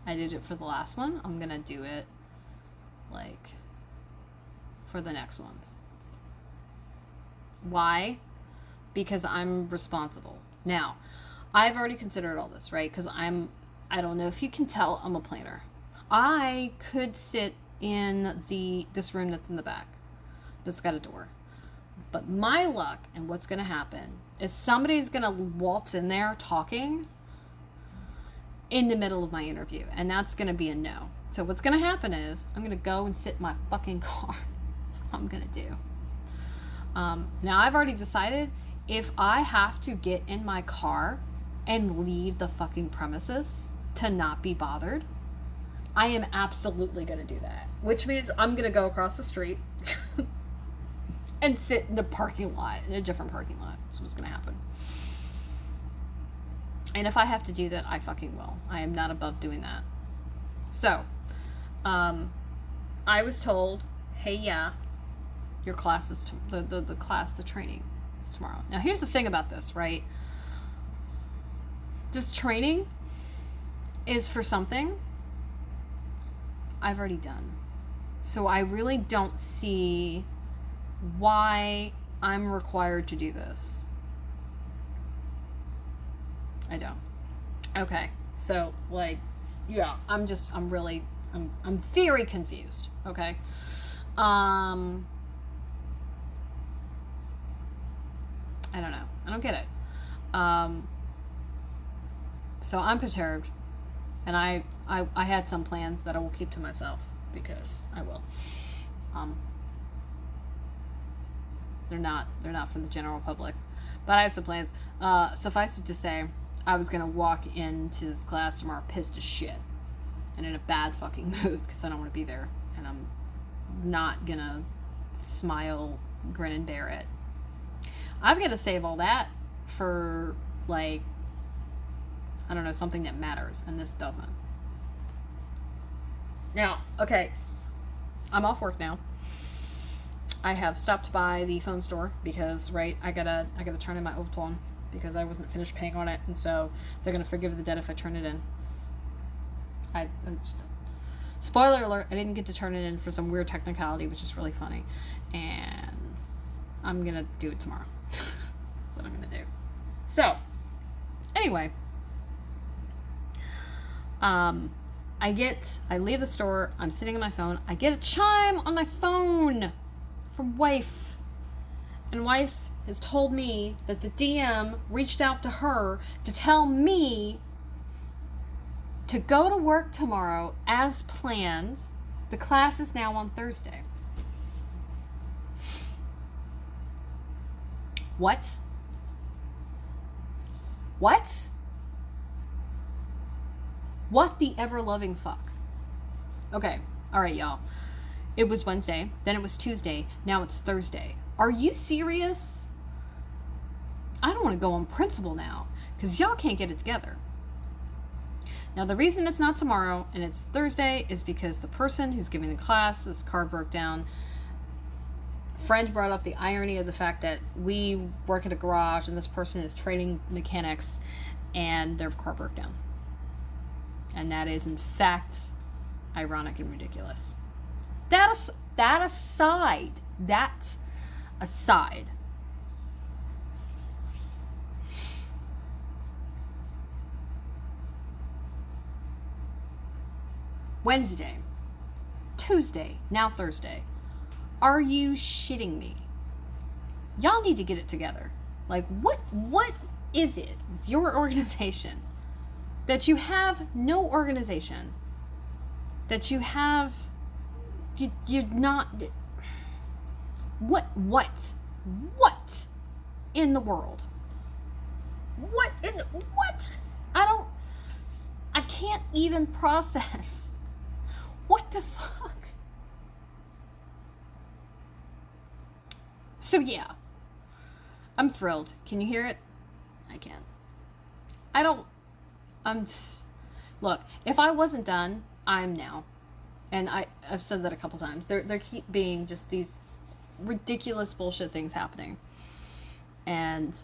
[SPEAKER 1] I did it for the last one. I'm going to do it, like, for the next ones. Why? Because I'm responsible. Now, I've already considered all this, right? Because I don't know if you can tell, I'm a planner. I could sit in this room that's in the back, that's got a door. But my luck and what's going to happen is somebody's going to waltz in there talking in the middle of my interview, and that's going to be a no. So what's going to happen is I'm going to go and sit in my fucking car. That's what I'm going to do. Now, I've already decided if I have to get in my car and leave the fucking premises to not be bothered, I am absolutely going to do that. Which means I'm going to go across the street and sit in the parking lot, in a different parking lot. That's what's going to happen. And if I have to do that, I fucking will. I am not above doing that. So, I was told, hey, yeah, your class is, the training is tomorrow. Now, here's the thing about this, right? This training is for something I've already done. So I really don't see why I'm required to do this. I don't. Okay. So, like, yeah, I'm very confused. Okay. I don't know. I don't get it. So I'm perturbed, and I had some plans that I will keep to myself because I will. They're not for the general public, but I have some plans. Suffice it to say, I was gonna walk into this class tomorrow pissed as shit and in a bad fucking mood because I don't want to be there, and I'm not gonna smile, grin, and bear it. I've got to save all that for, like, I don't know, something that matters, and this doesn't. Now, okay, I'm off work now. I have stopped by the phone store because, right, I gotta turn in my Overton because I wasn't finished paying on it, and so they're gonna forgive the debt if I turn it in. Spoiler alert, I didn't get to turn it in for some weird technicality, which is really funny, and I'm gonna do it tomorrow. That's what I'm gonna do. So, anyway, I leave the store, I'm sitting on my phone, I get a chime on my phone from wife, and wife has told me that the DM reached out to her to tell me to go to work tomorrow as planned. The class is now on Thursday. What? What the ever-loving fuck? Okay, alright, y'all. It was Wednesday, then it was Tuesday, now it's Thursday. Are you serious? I don't want to go on principle now, because y'all can't get it together. Now, the reason it's not tomorrow and it's Thursday is because the person who's giving the class, this car broke down. Friend brought up the irony of the fact that we work at a garage and this person is training mechanics and their car broke down. And that is, in fact, ironic and ridiculous. That aside, Wednesday, Tuesday, now Thursday. Are you shitting me? Y'all need to get it together. Like, what is it with your organization that you have no organization? That you're not... What in the world? What? I can't even process. What the fuck? So yeah, I'm thrilled. Can you hear it? I can't. Look, if I wasn't done, I'm now. And I've said that a couple times. There keep being just these ridiculous bullshit things happening. And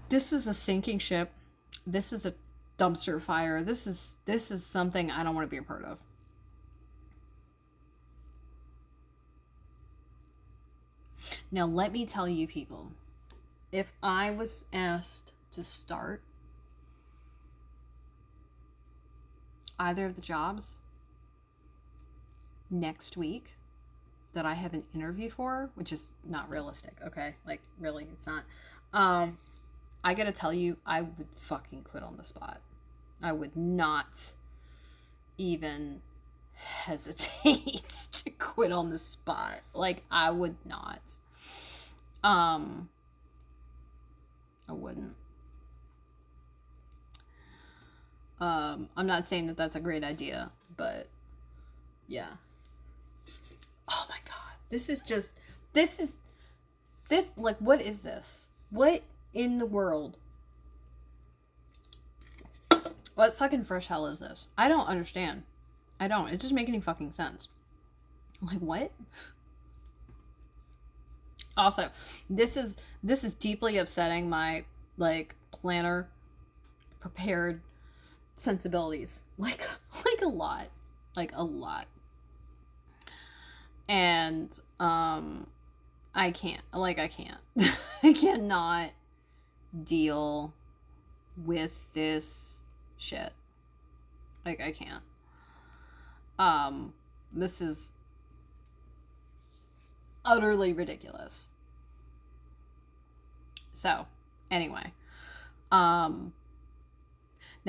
[SPEAKER 1] this is a sinking ship. This is a dumpster fire. This is something I don't want to be a part of. Now, let me tell you, people, if I was asked to start either of the jobs next week that I have an interview for, which is not realistic, okay? Like, really, it's not. I gotta tell you, I would fucking quit on the spot. I would not even hesitate to quit on the spot. Like, I would not. I wouldn't. I'm not saying that that's a great idea, but yeah. Oh my god. Like, what is this? What in the world? What fucking fresh hell is this? I don't understand. I don't. It doesn't make any fucking sense. Like, what? Also, this is deeply upsetting my, like, planner prepared sensibilities. Like a lot. Like, a lot. And, I can't. I cannot deal with this shit. Like, I can't. This is utterly ridiculous. So, anyway. Now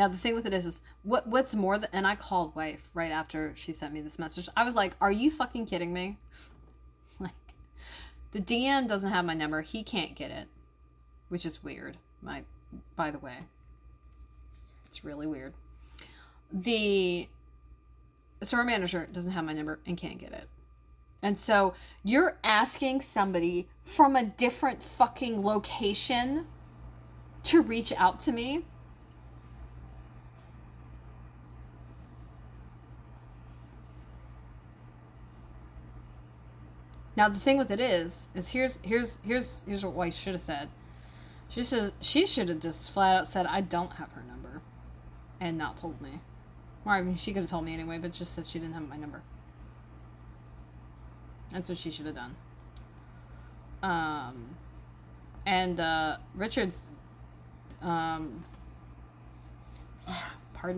[SPEAKER 1] the thing with it is what's more than, and I called wife right after she sent me this message. I was like, are you fucking kidding me? Like, the DN doesn't have my number. He can't get it, which is weird. By the way, it's really weird. The store manager doesn't have my number and can't get it. And so you're asking somebody from a different fucking location to reach out to me? Now the thing with it is here's what wife should have said. She should have just flat out said, I don't have her number, and not told me. Or I mean, she could have told me anyway, but just said she didn't have my number. That's what she should have done. And Richard's pardon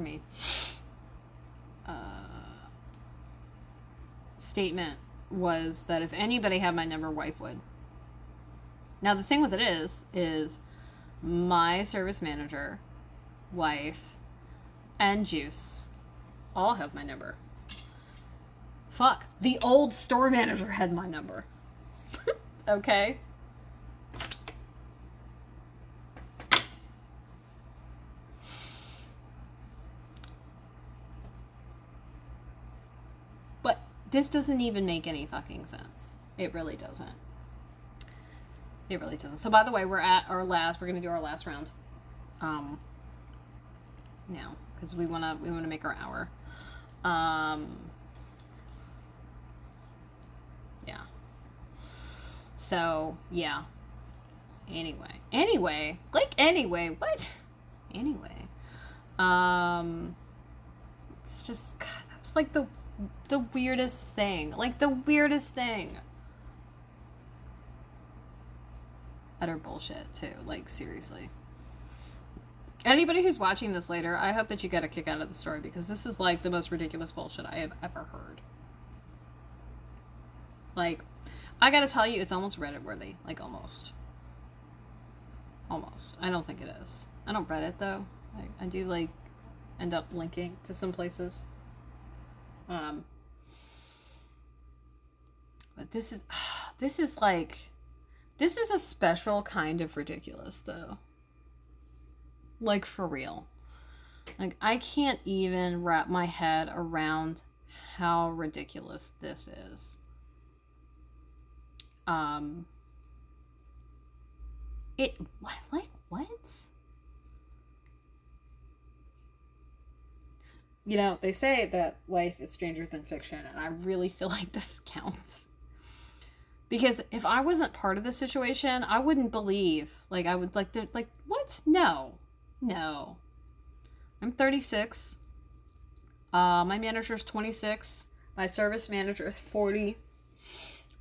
[SPEAKER 1] me, statement was that if anybody had my number, wife would. Now the thing with it is my service manager, wife, and Juice all have my number. Fuck, the old store manager had my number. Okay? But this doesn't even make any fucking sense. It really doesn't. It really doesn't. So by the way, we're gonna do our last round. Now, because we wanna make our hour. Yeah. So, yeah. Anyway, what? Anyway. It's just, God, that was like the weirdest thing. Like, the weirdest thing. Utter bullshit, too. Like, seriously. Anybody who's watching this later, I hope that you get a kick out of the story, because this is, like, the most ridiculous bullshit I have ever heard. Like, I gotta tell you, it's almost Reddit-worthy. Like, almost. Almost. I don't think it is. I don't Reddit, though. I do, like, end up linking to some places. but this is this is like this is a special kind of ridiculous though. Like for real. Like I can't even wrap my head around how ridiculous this is. It what? You know, they say that life is stranger than fiction, and I really feel like this counts. Because if I wasn't part of the situation, I wouldn't believe. Like, I would like, what? No. No. I'm 36. My manager's 26. My service manager is 40.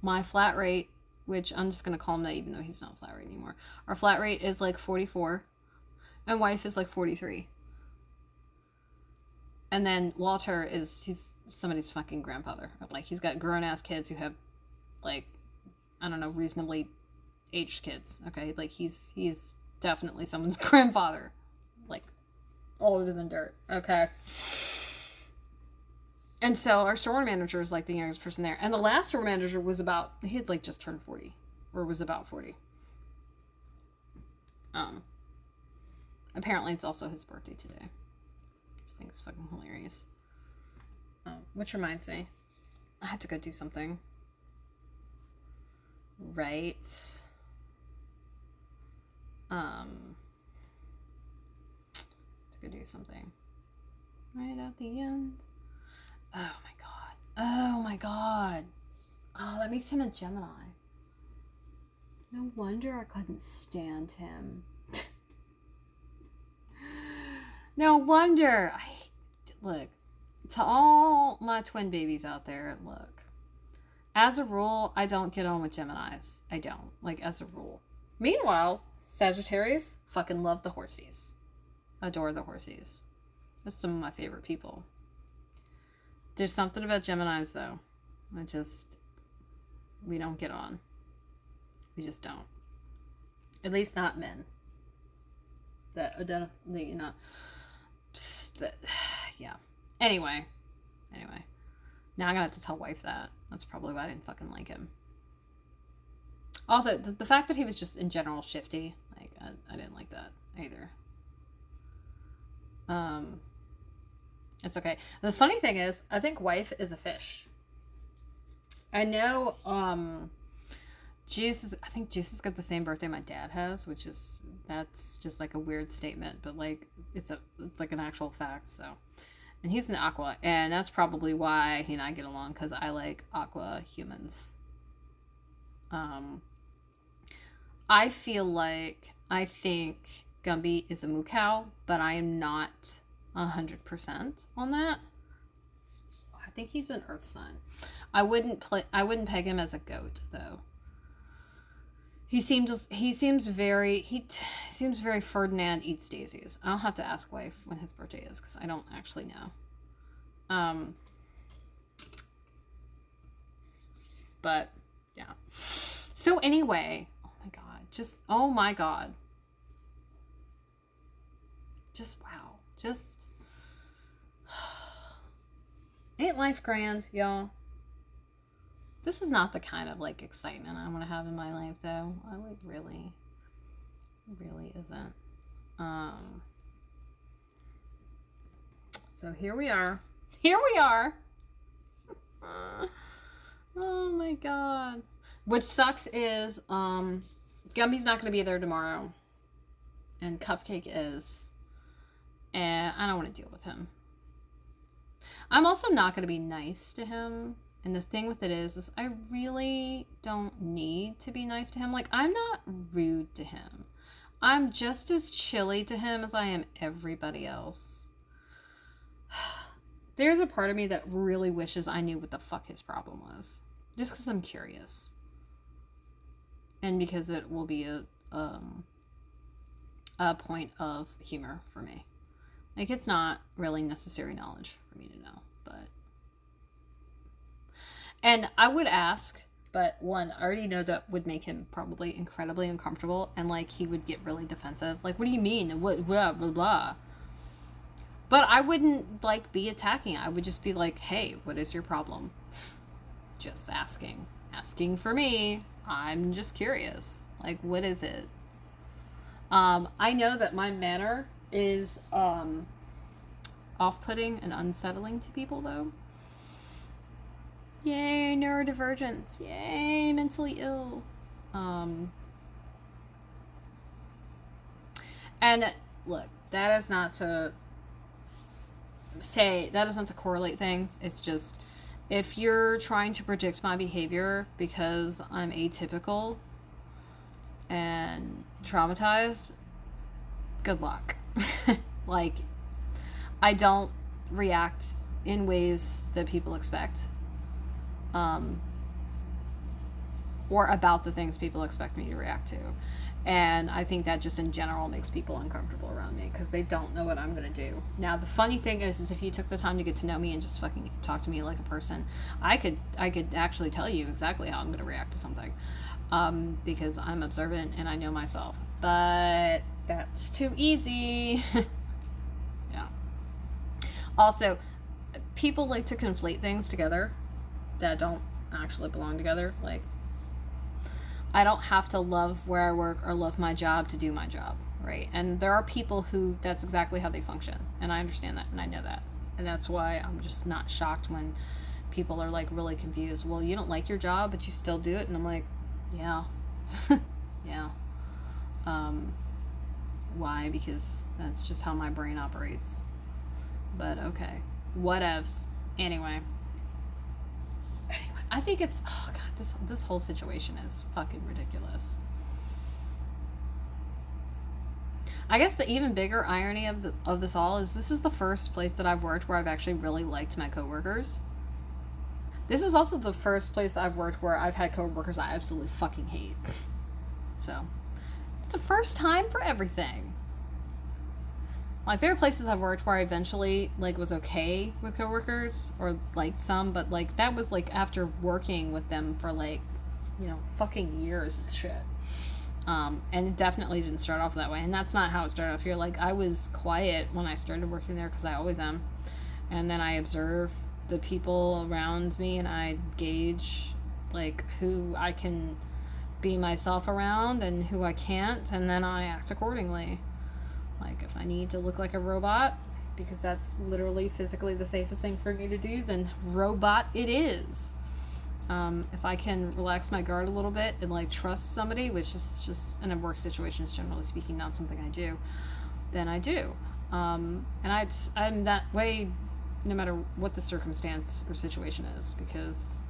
[SPEAKER 1] My flat rate, which I'm just going to call him that even though he's not flat rate anymore. Our flat rate is like 44. And wife is like 43. And then Walter he's somebody's fucking grandfather. Like, he's got grown-ass kids who have, like, I don't know, reasonably aged kids. Okay? Like, he's definitely someone's grandfather. Like, older than dirt. Okay? And so our store manager is, like, the youngest person there. And the last store manager was he had, like, just turned 40. Or was about 40. Apparently it's also his birthday today. I think it's fucking hilarious. Which reminds me, I have to go do something. Right. To go do something. Right at the end. Oh my god. Oh my god. Oh, that makes him a Gemini. No wonder I couldn't stand him. No wonder. Look, to all my twin babies out there, look. As a rule, I don't get on with Geminis. I don't. Like, as a rule. Meanwhile, Sagittarius fucking love the horsies. Adore the horsies. That's some of my favorite people. There's something about Geminis, though. We don't get on. We just don't. At least not men. Yeah. Anyway. Now I'm gonna have to tell wife that. That's probably why I didn't fucking like him. Also, the fact that he was just in general shifty, like, I didn't like that either. It's okay. The funny thing is, I think wife is a fish. I know, I think Jesus got the same birthday my dad has, that's just like a weird statement, but like, it's like an actual fact, so. And he's an aqua, and that's probably why he and I get along, because I like aqua humans. I think Gumby is a moo cow, but I am not 100% on that. I think he's an earth sign. I wouldn't peg him as a goat, though. He seems very Ferdinand eats daisies. I'll have to ask wife when his birthday is, because I don't actually know. But yeah. So anyway, oh my god. Just wow. Ain't life grand, y'all? This is not the kind of, like, excitement I want to have in my life, though. I, like, really isn't. So here we are. Oh my god. Which sucks is, Gumby's not going to be there tomorrow. And Cupcake is. And I don't want to deal with him. I'm also not going to be nice to him. And the thing with it is I really don't need to be nice to him. Like, I'm not rude to him. I'm just as chilly to him as I am everybody else. There's a part of me that really wishes I knew what the fuck his problem was. Just because I'm curious. And because it will be a point of humor for me. Like, it's not really necessary knowledge for me to know, but... And I would ask, but one, I already know that would make him probably incredibly uncomfortable, and, like, he would get really defensive. Like, what do you mean? What, blah, blah, blah. But I wouldn't, like, be attacking. I would just be like, hey, what is your problem? Just asking. asking for me. I'm just curious. Like, what is it? I know that my manner is off-putting and unsettling to people, though. Yay, neurodivergence. Yay, mentally ill. And look, that is not to correlate things. It's just, if you're trying to predict my behavior because I'm atypical and traumatized, good luck. Like, I don't react in ways that people expect, or about the things people expect me to react to. And I think that just in general makes people uncomfortable around me because they don't know what I'm going to do. Now, the funny thing is if you took the time to get to know me and just fucking talk to me like a person, I could actually tell you exactly how I'm going to react to something, because I'm observant and I know myself. But that's too easy. Yeah. Also, people like to conflate things together that don't actually belong together. Like, I don't have to love where I work or love my job to do my job, right? And there are people who that's exactly how they function, and I understand that, and I know that. And that's why I'm just not shocked when people are like really confused. Well, you don't like your job, but you still do it, and I'm like, yeah. Yeah. Why? Because that's just how my brain operates. But okay, whatevs. Anyway, I think it's, oh god, this whole situation is fucking ridiculous. I guess the even bigger irony of this all is this is the first place that I've worked where I've actually really liked my coworkers. This is also the first place I've worked where I've had coworkers I absolutely fucking hate. So, it's a first time for everything. Like, there are places I've worked where I eventually, like, was okay with coworkers, or liked some, but, like, that was, like, after working with them for, like, you know, fucking years and shit. And it definitely didn't start off that way, and that's not how it started off here. Like, I was quiet when I started working there, because I always am, and then I observe the people around me, and I gauge, like, who I can be myself around, and who I can't, and then I act accordingly. Like, if I need to look like a robot, because that's literally physically the safest thing for me to do, then robot it is. If I can relax my guard a little bit and, like, trust somebody, which is just in a work situation, is generally speaking not something I do, then I do. And I'm that way no matter what the circumstance or situation is, because,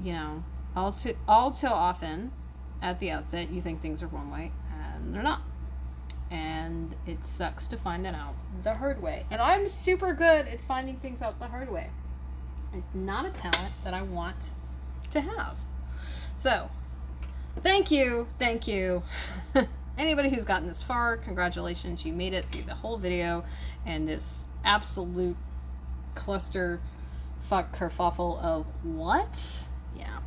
[SPEAKER 1] you know, all too often at the outset you think things are one way, and they're not. And it sucks to find that out the hard way. And I'm super good at finding things out the hard way. It's not a talent that I want to have. So, thank you. Anybody who's gotten this far, congratulations. You made it through the whole video and this absolute cluster fuck kerfuffle of what? Yeah.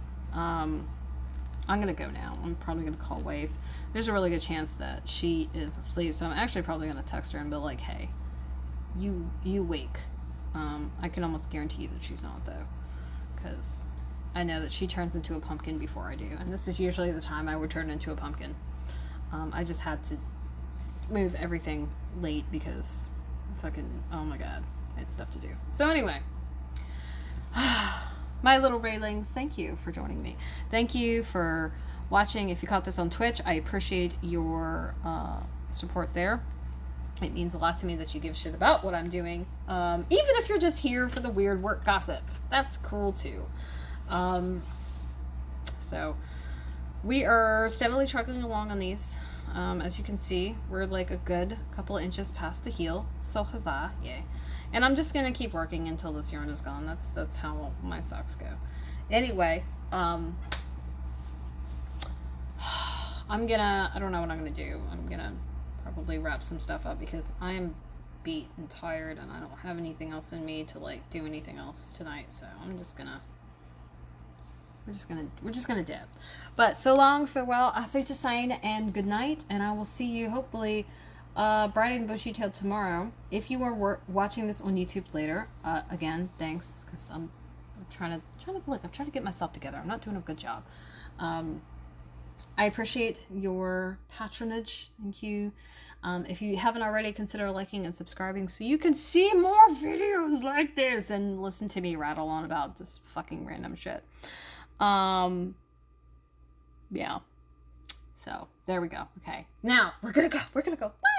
[SPEAKER 1] I'm gonna go now. I'm probably gonna call Wave. There's a really good chance that she is asleep, so I'm actually probably gonna text her and be like, hey, you wake. I can almost guarantee you that she's not, though, because I know that she turns into a pumpkin before I do, and this is usually the time I would turn into a pumpkin. I just had to move everything late because fucking, oh my god, I had stuff to do. So anyway, my little railings, thank you for joining me. Thank you for watching. If you caught this on Twitch, I appreciate your support there. It means a lot to me that you give a shit about what I'm doing. Even if you're just here for the weird work gossip. That's cool too. So we are steadily trucking along on these. As you can see, we're like a good couple of inches past the heel. So huzzah, yay. And I'm just gonna keep working until this yarn is gone. That's how my socks go. Anyway, I don't know what I'm gonna do. I'm gonna probably wrap some stuff up because I am beat and tired and I don't have anything else in me to like do anything else tonight. So we're just gonna dip. But so long, farewell, auf Wiedersehen, and good night. And I will see you hopefully bright and bushy tailed tomorrow. If you are watching this on YouTube later, again, thanks, because I'm I'm trying to get myself together. I'm not doing a good job. I appreciate your patronage. Thank you. If you haven't already, consider liking and subscribing so you can see more videos like this and listen to me rattle on about just fucking random shit. Yeah. So there we go. Okay. Now we're gonna go. Bye.